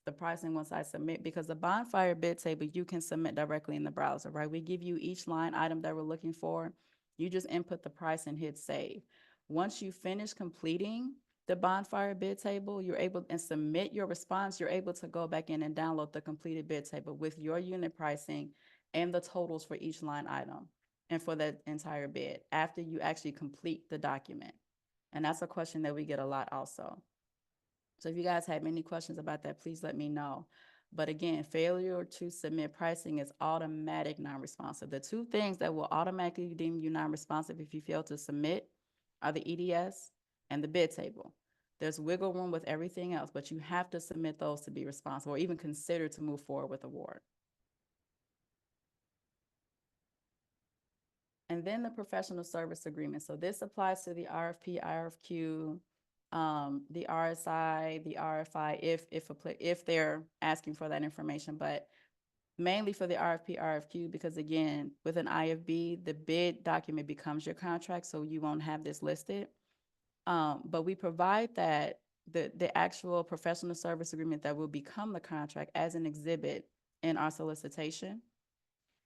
the pricing once I submit? Because the Bonfire bid table, you can submit directly in the browser, right? We give you each line item that we're looking for. You just input the price and hit save. Once you finish completing the Bonfire bid table, you're able and submit your response, you're able to go back in and download the completed bid table with your unit pricing and the totals for each line item and for that entire bid after you actually complete the document. And that's a question that we get a lot also. So if you guys have any questions about that, please let me know. But again, failure to submit pricing is automatic non-responsive. The two things that will automatically deem you non-responsive if you fail to submit are the EDS and the bid table. There's wiggle room with everything else, but you have to submit those to be responsible or even consider to move forward with award. And then the professional service agreement. So this applies to the RFP, RFQ, the RSI, the RFI, if they're asking for that information, but mainly for the RFP, RFQ, because again, with an IFB, the bid document becomes your contract, so you won't have this listed. But we provide that the actual professional service agreement that will become the contract as an exhibit in our solicitation.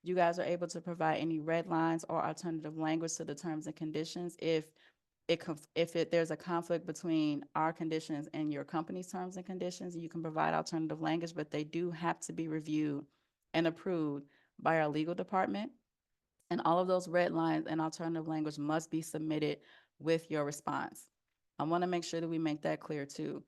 You guys are able to provide any red lines or alternative language to the terms and conditions if there's a conflict between our conditions and your company's terms and conditions. You can provide alternative language, but they do have to be reviewed and approved by our legal department. And all of those red lines and alternative language must be submitted with your response. I want to make sure that we make that clear too.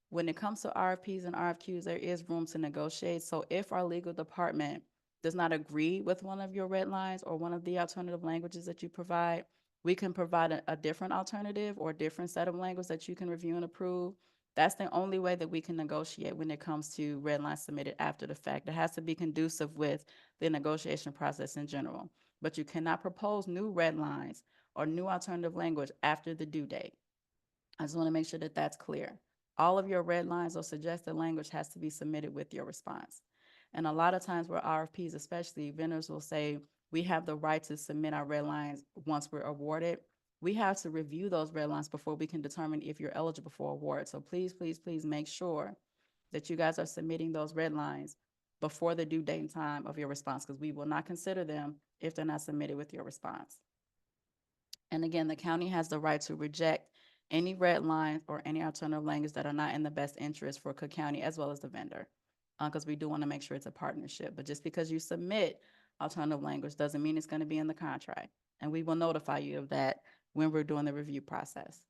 When it comes to RFPs and RFQs, there is room to negotiate. So if our legal department does not agree with one of your red lines or one of the alternative languages that you provide, we can provide a different alternative or a different set of language that you can review and approve. That's the only way that we can negotiate when it comes to red lines submitted after the fact. It has to be conducive with the negotiation process in general. But you cannot propose new red lines or new alternative language after the due date. I just want to make sure that that's clear. All of your red lines or suggested language has to be submitted with your response. And a lot of times where RFPs, especially vendors will say, we have the right to submit our red lines once we're awarded. We have to review those red lines before we can determine if you're eligible for award. So please, please, please make sure that you guys are submitting those red lines before the due date and time of your response, because we will not consider them if they're not submitted with your response. And again, the county has the right to reject any red lines or any alternative language that are not in the best interest for Cook County as well as the vendor, because we do want to make sure it's a partnership. But just because you submit alternative language doesn't mean it's going to be in the contract. And we will notify you of that when we're doing the review process.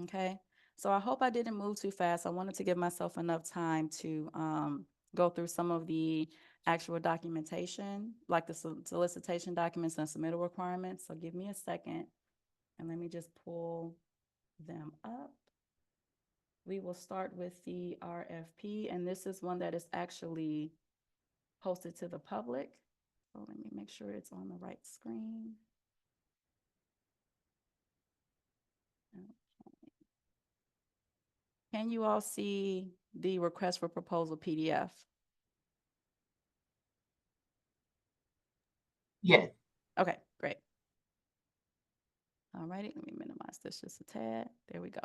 Okay, so I hope I didn't move too fast. I wanted to give myself enough time to go through some of the actual documentation, like the solicitation documents and submittal requirements. So give me a second and let me just pull them up. We will start with the RFP, and this is one that is actually posted to the public. So let me make sure it's on the right screen. Can you all see the request for proposal PDF? Yes. Okay, great. All righty, let me minimize this just a tad. There we go.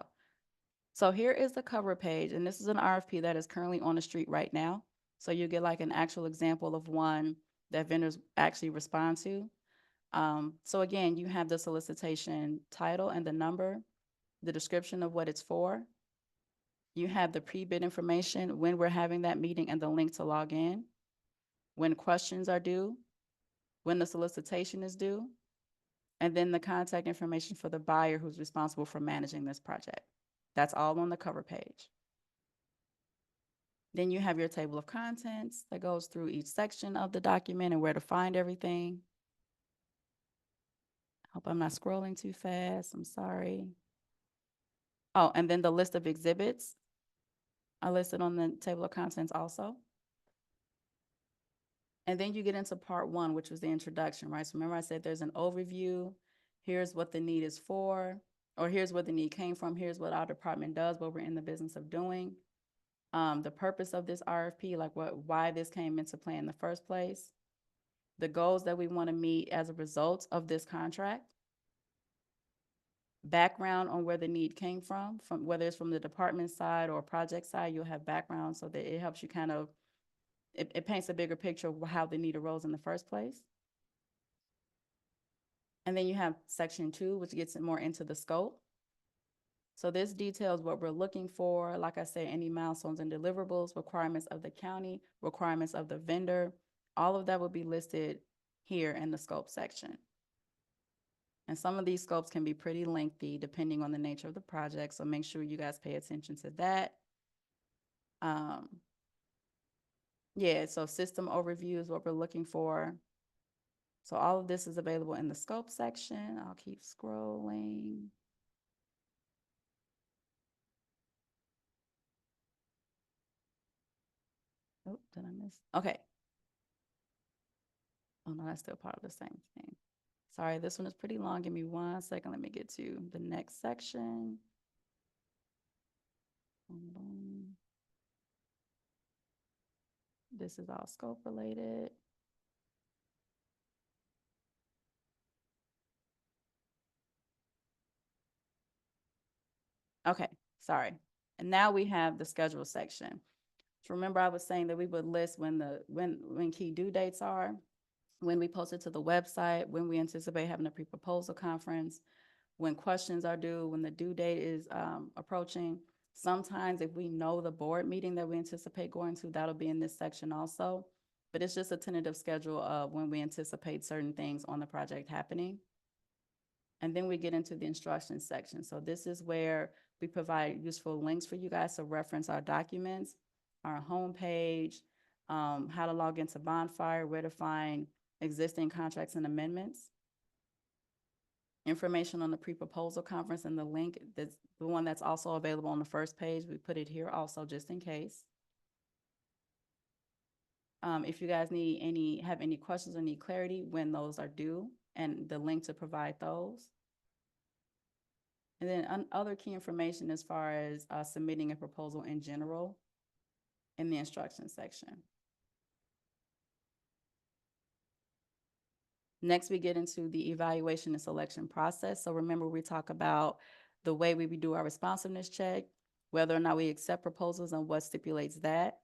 So here is the cover page, and this is an RFP that is currently on the street right now. So you get like an actual example of one that vendors actually respond to. So again, you have the solicitation title and the number, the description of what it's for. You have the pre-bid information, when we're having that meeting, and the link to log in, when questions are due, when the solicitation is due, and then the contact information for the buyer who's responsible for managing this project. That's all on the cover page. Then you have your table of contents that goes through each section of the document and where to find everything. I hope I'm not scrolling too fast. I'm sorry. Oh, and then the list of exhibits are listed on the table of contents also. And then you get into part one, which was the introduction, right? So remember I said there's an overview. Here's what the need is for, or here's where the need came from. Here's what our department does, what we're in the business of doing. The purpose of this RFP, like why this came into play in the first place, the goals that we want to meet as a result of this contract, background on where the need came from whether it's from the department side or project side. You'll have background so that it helps you kind of, it paints a bigger picture of how the need arose in the first place. And then you have section 2, which gets more into the scope. So this details what we're looking for. Like I said, any milestones and deliverables, requirements of the county, requirements of the vendor, all of that will be listed here in the scope section. And some of these scopes can be pretty lengthy depending on the nature of the project. So make sure you guys pay attention to that. Yeah, so system overview is what we're looking for. So all of this is available in the scope section. I'll keep scrolling. Oh, did I miss? Okay. Oh no, that's still part of the same thing. Sorry, this one is pretty long. Give me 1 second. Let me get to the next section. Boom, boom. This is all scope related. Okay, sorry. And now we have the schedule section. So remember I was saying that we would list when key due dates are, when we post it to the website, when we anticipate having a pre-proposal conference, when questions are due, when the due date is approaching. Sometimes if we know the board meeting that we anticipate going to, that'll be in this section also. But it's just a tentative schedule of when we anticipate certain things on the project happening. And then we get into the instructions section. So this is where we provide useful links for you guys to reference our documents. our homepage, how to log into Bonfire, where to find existing contracts and amendments, information on the pre-proposal conference, and the link, that's the one that's also available on the first page. We put it here also just in case. If you guys have any questions or need clarity when those are due, and the link to provide those. And then other key information as far as submitting a proposal in general in the instructions section. Next, we get into the evaluation and selection process. So remember, we talk about the way we do our responsiveness check, whether or not we accept proposals and what stipulates that,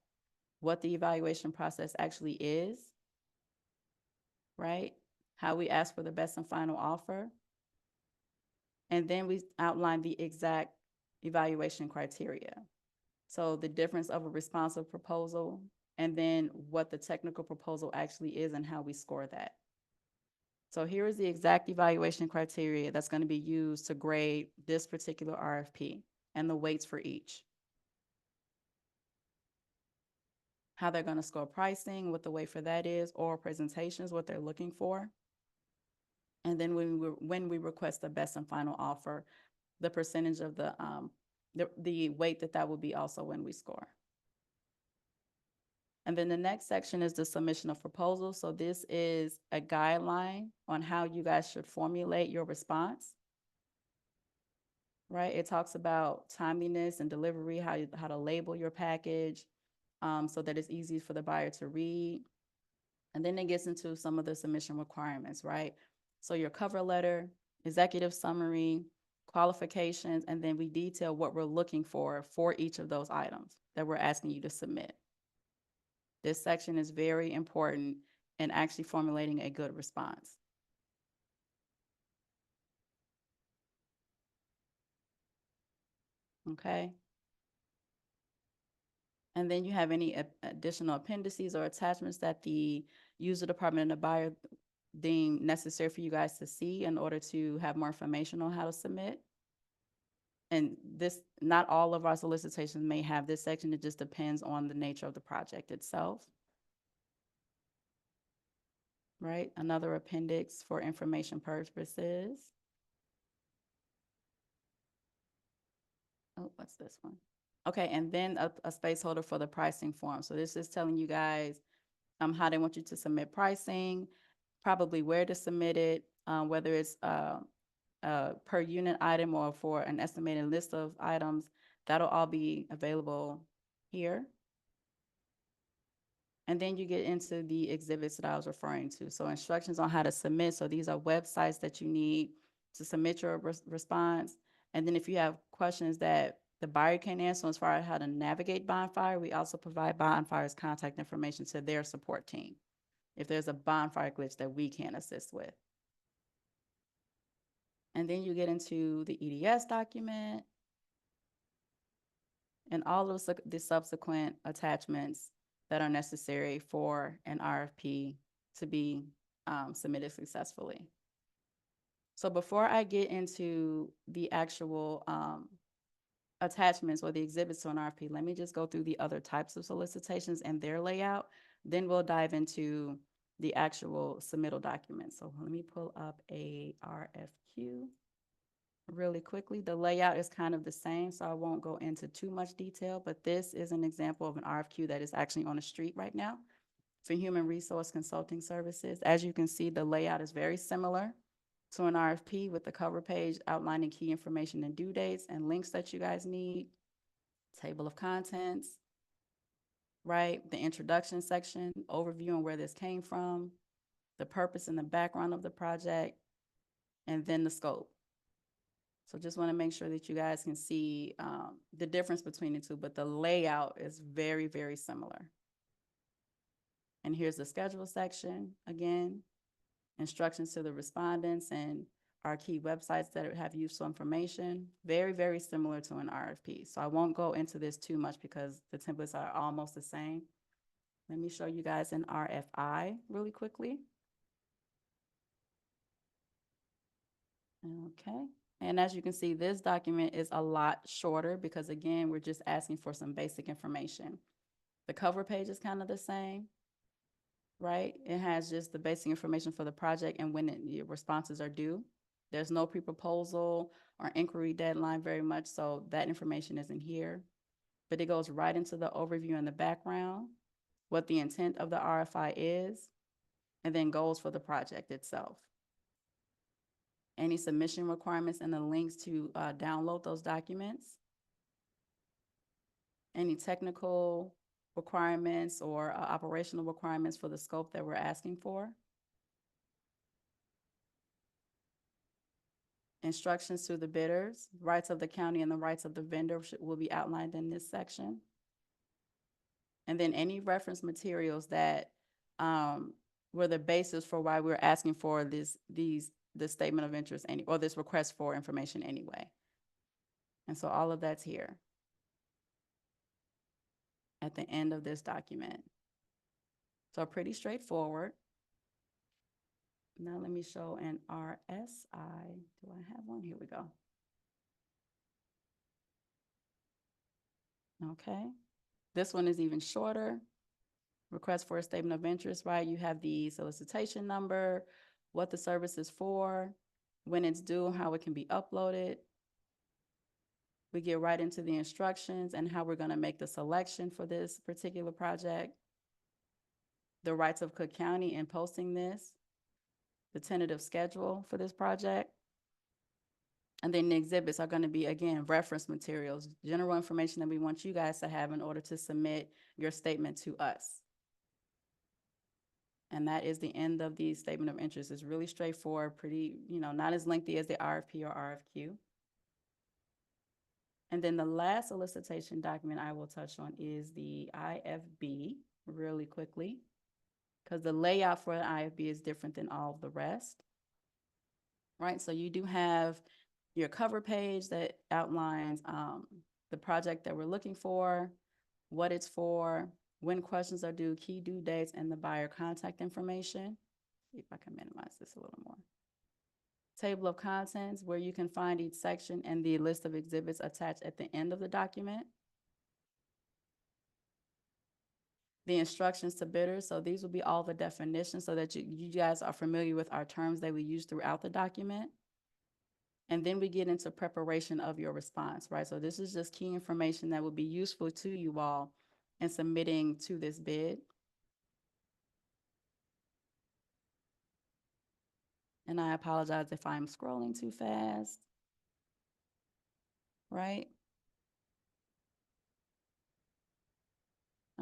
what the evaluation process actually is, right? How we ask for the best and final offer. And then we outline the exact evaluation criteria. So the difference of a responsive proposal, and then what the technical proposal actually is and how we score that. So here is the exact evaluation criteria that's going to be used to grade this particular RFP and the weights for each. How they're going to score pricing, what the weight for that is, oral presentations, what they're looking for. And then when we request the best and final offer, the percentage of the weight that will be also when we score. And then the next section is the submission of proposals. So this is a guideline on how you guys should formulate your response, right? It talks about timeliness and delivery, how to label your package so that it's easy for the buyer to read. And then it gets into some of the submission requirements, right? So your cover letter, executive summary, qualifications, and then we detail what we're looking for each of those items that we're asking you to submit. This section is very important in actually formulating a good response. Okay. And then you have any additional appendices or attachments that the user department and the buyer deem necessary for you guys to see in order to have more information on how to submit. And this, not all of our solicitations may have this section. It just depends on the nature of the project itself. Right? Another appendix for information purposes. Oh, what's this one? Okay, and then a space holder for the pricing form. So this is telling you guys how they want you to submit pricing, probably where to submit it, whether it's per unit item or for an estimated list of items. That'll all be available here. And then you get into the exhibits that I was referring to. So instructions on how to submit. So these are websites that you need to submit your response. And then if you have questions that the buyer can answer as far as how to navigate Bonfire, we also provide Bonfire's contact information to their support team if there's a Bonfire glitch that we can assist with. And then you get into the EDS document and all of the subsequent attachments that are necessary for an RFP to be submitted successfully. So before I get into the actual attachments or the exhibits to an RFP, let me just go through the other types of solicitations and their layout. Then we'll dive into the actual submittal documents. So let me pull up a RFQ really quickly. The layout is kind of the same, so I won't go into too much detail, but this is an example of an RFQ that is actually on the street right now for human resource consulting services. As you can see, the layout is very similar to an RFP with the cover page outlining key information and due dates and links that you guys need, table of contents, right? The introduction section, overview on where this came from, the purpose and the background of the project, and then the scope. So just want to make sure that you guys can see the difference between the two, but the layout is very, very similar. And here's the schedule section again, instructions to the respondents and our key websites that have useful information. Very, very similar to an RFP. So I won't go into this too much because the templates are almost the same. Let me show you guys an RFI really quickly. Okay. And as you can see, this document is a lot shorter because again, we're just asking for some basic information. The cover page is kind of the same, right? It has just the basic information for the project and when your responses are due. There's no pre-proposal or inquiry deadline very much, so that information isn't here. But it goes right into the overview and the background, what the intent of the RFI is, and then goals for the project itself. Any submission requirements and the links to download those documents. Any technical requirements or operational requirements for the scope that we're asking for. Instructions to the bidders, rights of the county and the rights of the vendor will be outlined in this section. And then any reference materials that were the basis for why we're asking for this statement of interest or this request for information anyway. And so all of that's here at the end of this document. So pretty straightforward. Now let me show an RSI. Do I have one? Here we go. Okay. This one is even shorter. Request for a statement of interest, right? You have the solicitation number, what the service is for, when it's due, how it can be uploaded. We get right into the instructions and how we're going to make the selection for this particular project. The rights of Cook County in posting this, the tentative schedule for this project. And then the exhibits are going to be, again, reference materials, general information that we want you guys to have in order to submit your statement to us. And that is the end of the statement of interest. It's really straightforward, pretty, not as lengthy as the RFP or RFQ. And then the last solicitation document I will touch on is the IFB really quickly, because the layout for an IFB is different than all of the rest, right? So you do have your cover page that outlines the project that we're looking for, what it's for, when questions are due, key due dates, and the buyer contact information. See if I can minimize this a little more. Table of contents where you can find each section and the list of exhibits attached at the end of the document. The instructions to bidders. So these will be all the definitions so that you guys are familiar with our terms that we use throughout the document. And then we get into preparation of your response, right? So this is just key information that will be useful to you all in submitting to this bid. And I apologize if I'm scrolling too fast, right?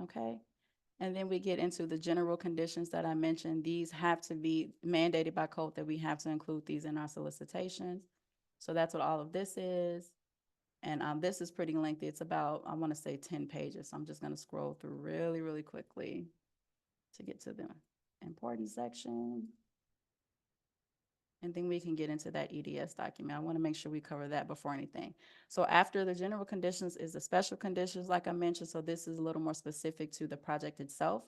Okay. And then we get into the general conditions that I mentioned. These have to be mandated by code that we have to include these in our solicitations. So that's what all of this is. And this is pretty lengthy. It's about, I want to say 10 pages. So I'm just going to scroll through really, really quickly to get to the important section. And then we can get into that EDS document. I want to make sure we cover that before anything. So after the general conditions is the special conditions, like I mentioned. So this is a little more specific to the project itself.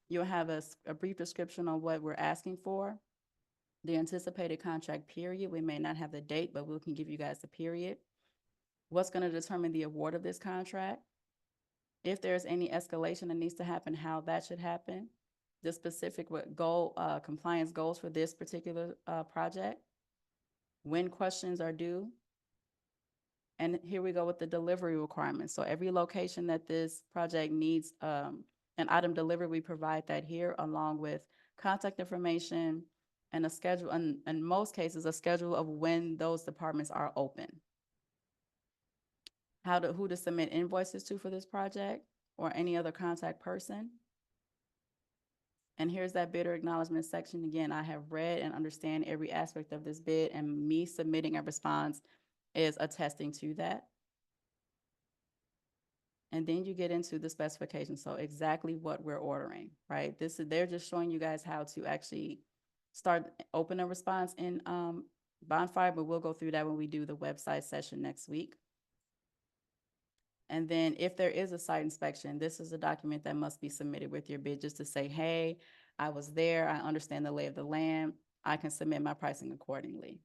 You'll have a brief description on what we're asking for. The anticipated contract period. We may not have the date, but we can give you guys the period. What's going to determine the award of this contract? If there's any escalation that needs to happen, how that should happen. The specific compliance goals for this particular project. When questions are due. And here we go with the delivery requirements. So every location that this project needs an item delivered, we provide that here along with contact information and a schedule, and in most cases, a schedule of when those departments are open. Who to submit invoices to for this project or any other contact person. And here's that bidder acknowledgement section. Again, I have read and understand every aspect of this bid, and me submitting a response is attesting to that. And then you get into the specifications. So exactly what we're ordering, right? They're just showing you guys how to actually open a response in Bonfire, but we'll go through that when we do the website session next week. And then if there is a site inspection, this is a document that must be submitted with your bid just to say, hey, I was there, I understand the lay of the land, I can submit my pricing accordingly.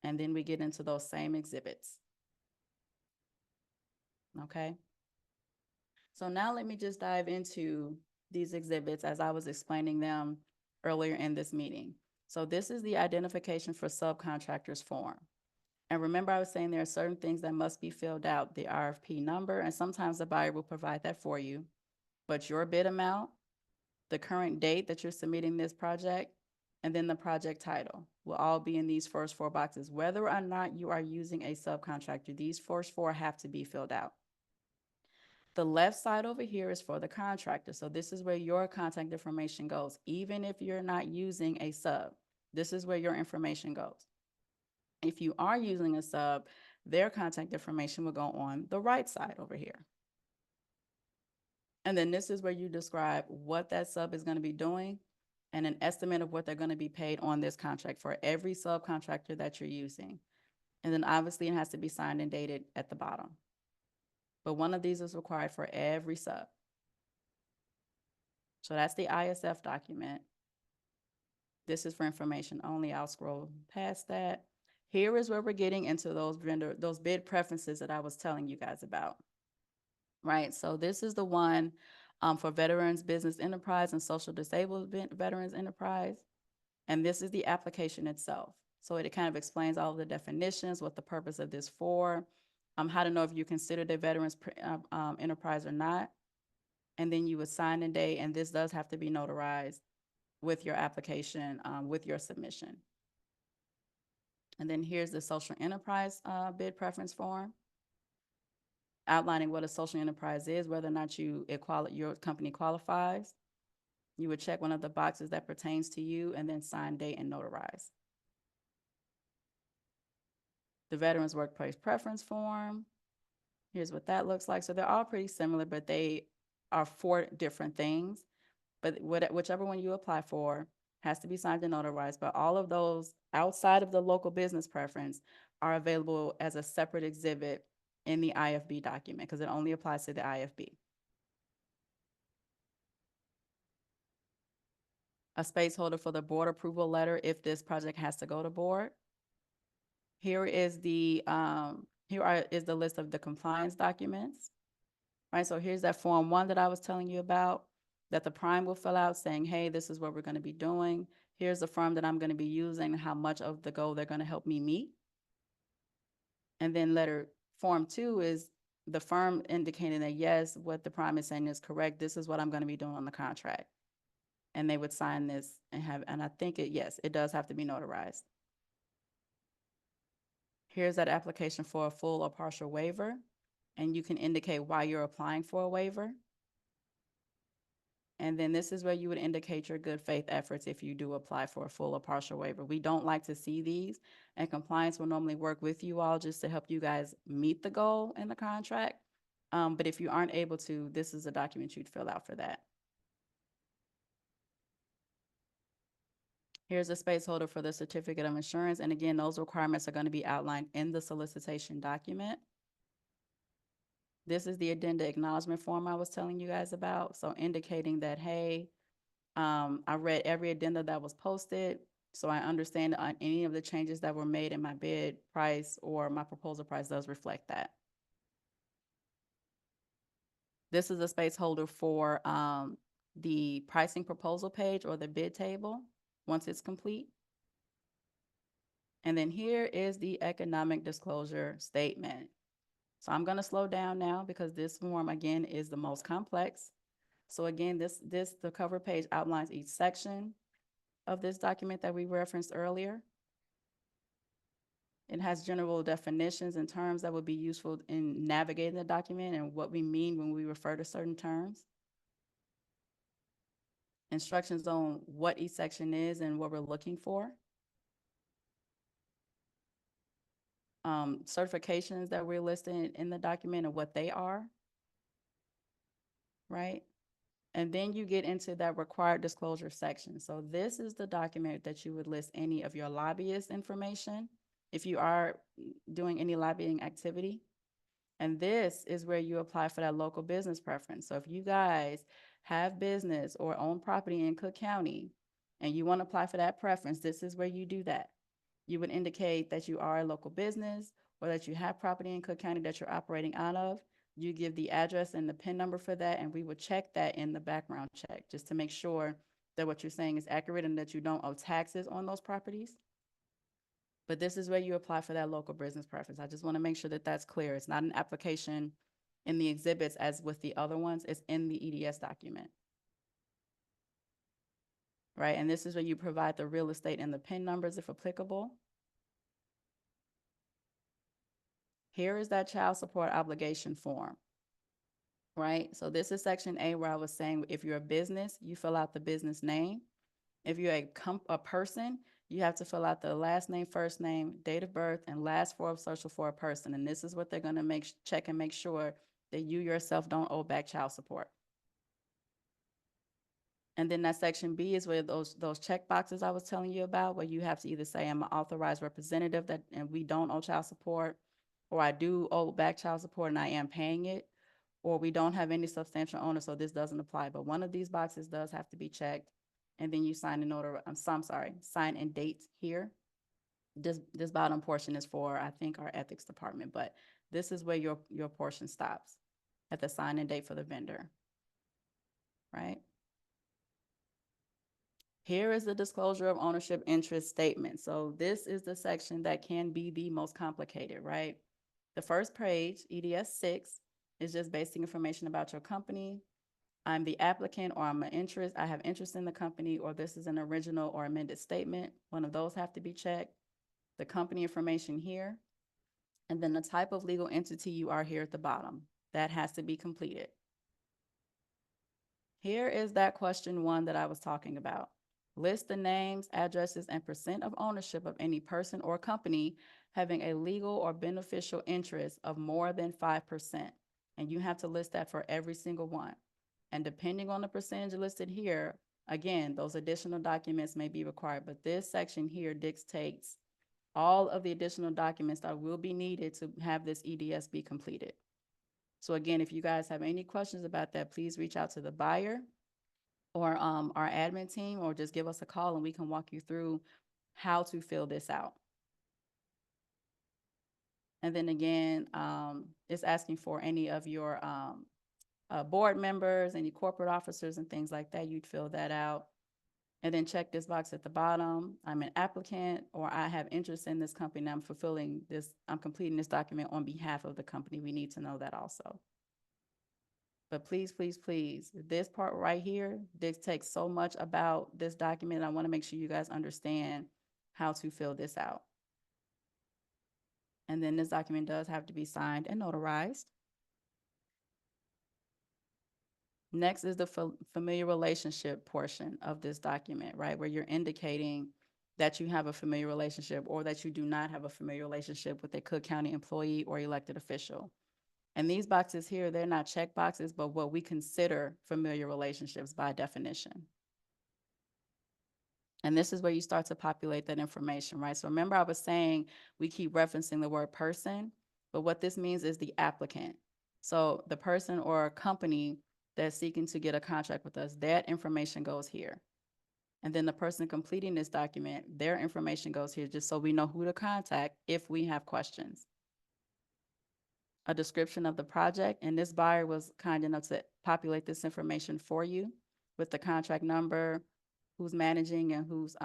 And then we get into those same exhibits. Okay. So now let me just dive into these exhibits as I was explaining them earlier in this meeting. So this is the identification for subcontractors form. And remember, I was saying there are certain things that must be filled out, the RFP number, and sometimes the buyer will provide that for you. But your bid amount, the current date that you're submitting this project, and then the project title will all be in these first four boxes. Whether or not you are using a subcontractor, these first four have to be filled out. The left side over here is for the contractor. So this is where your contact information goes. Even if you're not using a sub, this is where your information goes. If you are using a sub, their contact information will go on the right side over here. And then this is where you describe what that sub is going to be doing and an estimate of what they're going to be paid on this contract for every subcontractor that you're using. And then obviously it has to be signed and dated at the bottom. But one of these is required for every sub. So that's the ISF document. This is for information only. I'll scroll past that. Here is where we're getting into those bid preferences that I was telling you guys about. Right, so this is the one for Veterans Business Enterprise and Social Disabled Veterans Enterprise. And this is the application itself. So it kind of explains all of the definitions, what the purpose of this for, how to know if you consider the Veterans Enterprise or not. And then you would sign and date, and this does have to be notarized with your application, with your submission. And then here's the social enterprise bid preference form, outlining what a social enterprise is, whether or not your company qualifies. You would check one of the boxes that pertains to you and then sign, date, and notarize. The Veterans Workplace Preference Form, here's what that looks like. So they're all pretty similar, but they are four different things. But whichever one you apply for has to be signed and notarized. But all of those outside of the local business preference are available as a separate exhibit in the IFB document because it only applies to the IFB. A space holder for the board approval letter if this project has to go to board. Here is the list of the compliance documents. Right, so here's that Form 1 that I was telling you about that the prime will fill out saying, hey, this is what we're going to be doing. Here's the firm that I'm going to be using, how much of the goal they're going to help me meet. And then Form 2 is the firm indicating that, yes, what the prime is saying is correct. This is what I'm going to be doing on the contract. And they would sign this and I think yes, it does have to be notarized. Here's that application for a full or partial waiver. And you can indicate why you're applying for a waiver. And then this is where you would indicate your good faith efforts if you do apply for a full or partial waiver. We don't like to see these, and compliance will normally work with you all just to help you guys meet the goal in the contract. But if you aren't able to, this is a document you'd fill out for that. Here's a space holder for the certificate of insurance. And again, those requirements are going to be outlined in the solicitation document. This is the addenda acknowledgement form I was telling you guys about. So indicating that, hey, I read every addenda that was posted, so I understand any of the changes that were made in my bid price or my proposal price does reflect that. This is a space holder for the pricing proposal page or the bid table once it's complete. And then here is the economic disclosure statement. So I'm going to slow down now because this form, again, is the most complex. So again, the cover page outlines each section of this document that we referenced earlier. It has general definitions and terms that would be useful in navigating the document and what we mean when we refer to certain terms. Instructions on what each section is and what we're looking for. Certifications that we're listed in the document and what they are, right? And then you get into that required disclosure section. So this is the document that you would list any of your lobbyist information if you are doing any lobbying activity. And this is where you apply for that local business preference. So if you guys have business or own property in Cook County and you want to apply for that preference, this is where you do that. You would indicate that you are a local business or that you have property in Cook County that you're operating out of. You give the address and the PIN number for that, and we would check that in the background check just to make sure that what you're saying is accurate and that you don't owe taxes on those properties. But this is where you apply for that local business preference. I just want to make sure that that's clear. It's not an application in the exhibits as with the other ones. It's in the EDS document. Right, and this is where you provide the real estate and the PIN numbers if applicable. Here is that child support obligation form. Right, so this is section A where I was saying if you're a business, you fill out the business name. If you're a person, you have to fill out the last name, first name, date of birth, and last four of social for a person. And this is what they're going to check and make sure that you yourself don't owe back child support. And then that section B is where those check boxes I was telling you about, where you have to either say I'm an authorized representative and we don't owe child support, or I do owe back child support and I am paying it, or we don't have any substantial owner, so this doesn't apply. But one of these boxes does have to be checked. And then you sign an order, sign and date here. This bottom portion is for, I think, our ethics department, but this is where your portion stops, at the sign and date for the vendor, right? Here is the disclosure of ownership interest statement. So this is the section that can be the most complicated, right? The first page, EDS 6, is just basic information about your company. I'm the applicant, or I have interest in the company, or this is an original or amended statement. One of those have to be checked. The company information here, and then the type of legal entity you are here at the bottom. That has to be completed. Here is that question 1 that I was talking about. List the names, addresses, and percent of ownership of any person or company having a legal or beneficial interest of more than 5%. And you have to list that for every single one. And depending on the percentage listed here, again, those additional documents may be required, but this section here dictates all of the additional documents that will be needed to have this EDS be completed. So again, if you guys have any questions about that, please reach out to the buyer or our admin team, or just give us a call and we can walk you through how to fill this out. And then again, it's asking for any of your board members, any corporate officers and things like that. You'd fill that out. And then check this box at the bottom. I'm an applicant, or I have interest in this company. I'm completing this document on behalf of the company. We need to know that also. But please, please, please, this part right here, this takes so much about this document. I want to make sure you guys understand how to fill this out. And then this document does have to be signed and notarized. Next is the familiar relationship portion of this document, right? Where you're indicating that you have a familiar relationship or that you do not have a familiar relationship with a Cook County employee or elected official. And these boxes here, they're not check boxes, but what we consider familiar relationships by definition. And this is where you start to populate that information, right? So remember I was saying we keep referencing the word person, but what this means is the applicant. So the person or company that's seeking to get a contract with us, that information goes here. And then the person completing this document, their information goes here, just so we know who to contact if we have questions. A description of the project, and this buyer was kind enough to populate this information for you with the contract number, who's managing and who's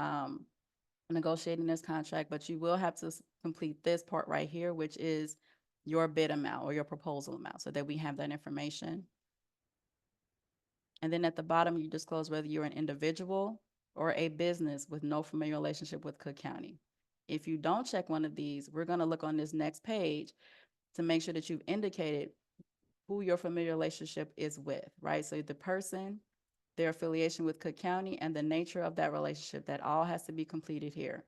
negotiating this contract, but you will have to complete this part right here, which is your bid amount or your proposal amount, so that we have that information. And then at the bottom, you disclose whether you're an individual or a business with no familiar relationship with Cook County. If you don't check one of these, we're going to look on this next page to make sure that you've indicated who your familiar relationship is with, right? So the person, their affiliation with Cook County, and the nature of that relationship, that all has to be completed here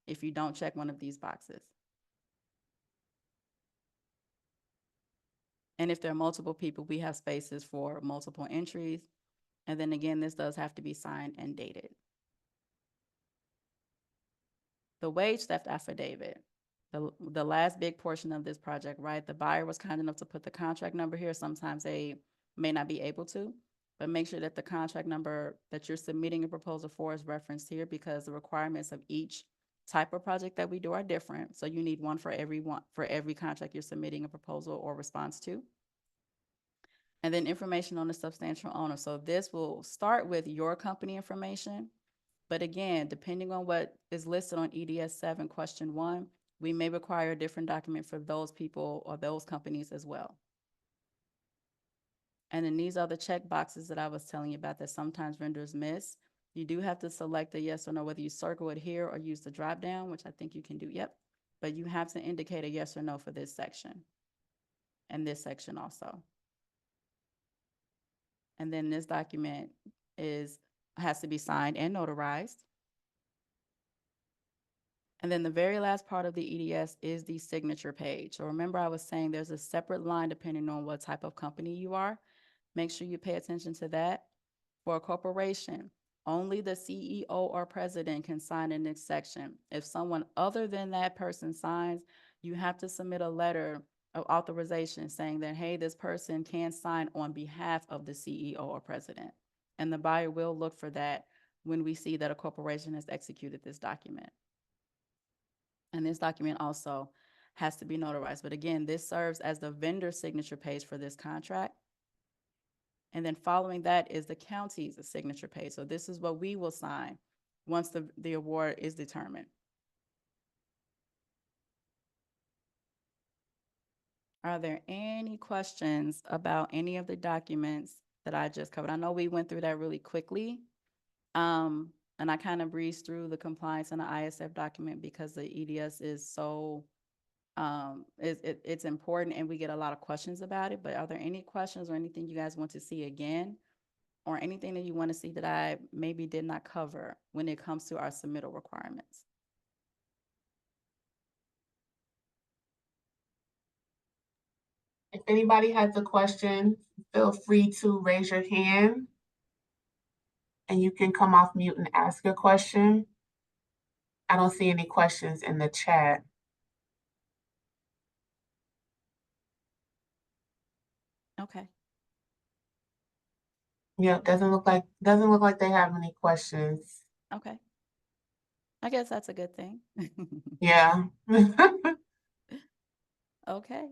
if you don't check one of these boxes. And if there are multiple people, we have spaces for multiple entries. And then again, this does have to be signed and dated. The wage theft affidavit, the last big portion of this project, right? The buyer was kind enough to put the contract number here. Sometimes they may not be able to, but make sure that the contract number that you're submitting a proposal for is referenced here, because the requirements of each type of project that we do are different. So you need one for every contract you're submitting a proposal or response to. And then information on the substantial owner. So this will start with your company information. But again, depending on what is listed on EDS 7 question 1, we may require a different document for those people or those companies as well. And then these are the check boxes that I was telling you about that sometimes vendors miss. You do have to select a yes or no, whether you circle it here or use the drop down, which I think you can do, yep. But you have to indicate a yes or no for this section and this section also. And then this document has to be signed and notarized. And then the very last part of the EDS is the signature page. So remember I was saying there's a separate line depending on what type of company you are. Make sure you pay attention to that. For a corporation, only the CEO or president can sign in this section. If someone other than that person signs, you have to submit a letter of authorization saying that, hey, this person can sign on behalf of the CEO or president. And the buyer will look for that when we see that a corporation has executed this document. And this document also has to be notarized. But again, this serves as the vendor signature page for this contract. And then following that is the county's signature page. So this is what we will sign once the award is determined. Are there any questions about any of the documents that I just covered? I know we went through that really quickly. And I kind of breezed through the compliance and the ISF document because the EDS is so, it's important and we get a lot of questions about it. But are there any questions or anything you guys want to see again? Or anything that you want to see that I maybe did not cover when it comes to our submittal requirements? If anybody has a question, feel free to raise your hand and you can come off mute and ask your question. I don't see any questions in the chat. Okay. Yeah, doesn't look like they have any questions. Okay. I guess that's a good thing. Yeah. Okay.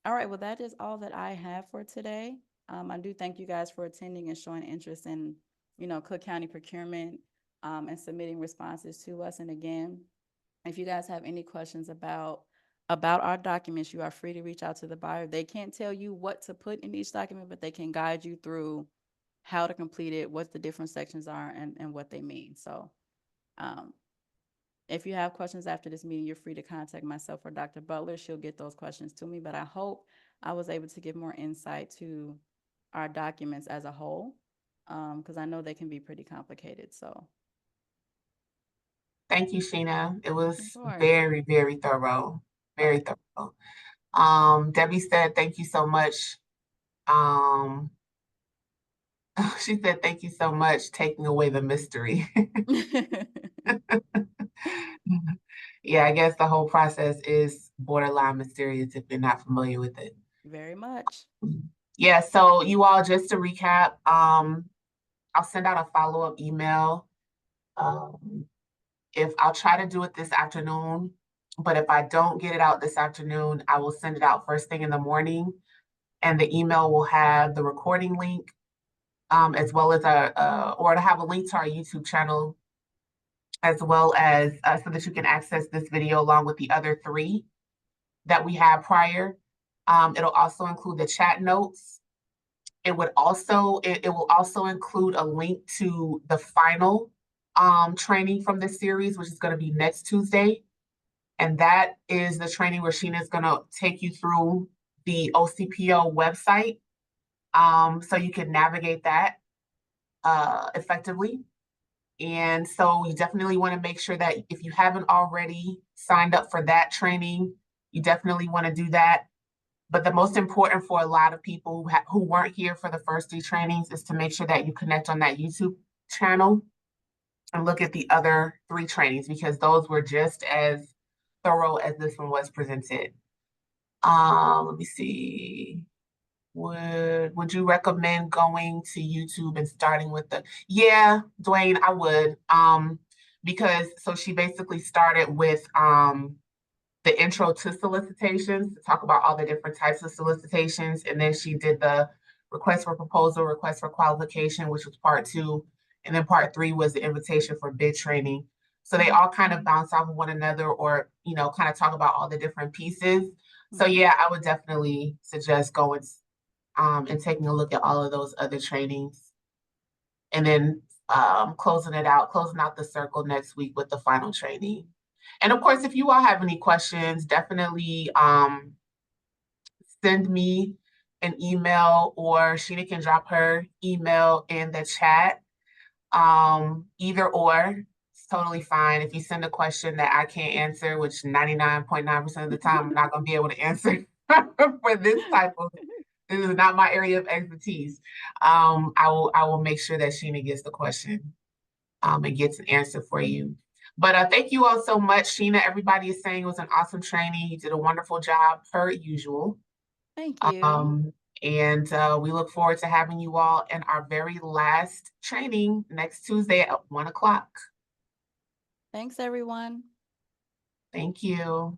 All right. Well, that is all that I have for today. I do thank you guys for attending and showing interest in, Cook County procurement, and submitting responses to us. And again, if you guys have any questions about our documents, you are free to reach out to the buyer. They can't tell you what to put in each document, but they can guide you through how to complete it, what the different sections are, and what they mean. So if you have questions after this meeting, you're free to contact myself or Dr. Butler. She'll get those questions to me, but I hope I was able to give more insight to our documents as a whole, because I know they can be pretty complicated. So Thank you, Sheena. It was of course. very, very thorough. Very thorough. Debbie said, thank you so much. She said, thank you so much, taking away the mystery. Yeah, I guess the whole process is borderline mysterious if you're not familiar with it. Very much. Yeah, so you all, just to recap, I'll send out a follow-up email. If I'll try to do it this afternoon, but if I don't get it out this afternoon, I will send it out first thing in the morning. And the email will have the recording link, as well as or to have a link to our YouTube channel, as well as so that you can access this video along with the other 3 that we had prior. It'll also include the chat notes. It will also include a link to the final training from this series, which is going to be next Tuesday. And that is the training where Sheena is going to take you through the OCPO website, so you can navigate that effectively. And so you definitely want to make sure that if you haven't already signed up for that training, you definitely want to do that. But the most important for a lot of people who weren't here for the first 3 trainings is to make sure that you connect on that YouTube channel and look at the other 3 trainings, because those were just as thorough as this one was presented. Let me see. Would you recommend going to YouTube and starting with yeah, Dwayne, I would. Because so she basically started with the intro to solicitations to talk about all the different types of solicitations. And then she did the request for proposal, request for qualification, which was part two. And then part three was the invitation for bid training. So they all kind of bounce off of one another or, kind of talk about all the different pieces. So Mhm. yeah, I would definitely suggest going and taking a look at all of those other trainings. And then closing out the circle next week with the final training. And of course, if you all have any questions, definitely send me an email, or Sheena can drop her email in the chat. Either or, it's totally fine. If you send a question that I can't answer, which 99.9% of the time I'm not going to be able to answer for this is not my area of expertise. I will make sure that Sheena gets the question and gets an answer for you. But thank you all so much, Sheena. Everybody is saying it was an awesome training. You did a wonderful job per usual. Thank you. Um, and we look forward to having you all in our very last training next Tuesday at 1 o'clock. Thanks, everyone. Thank you.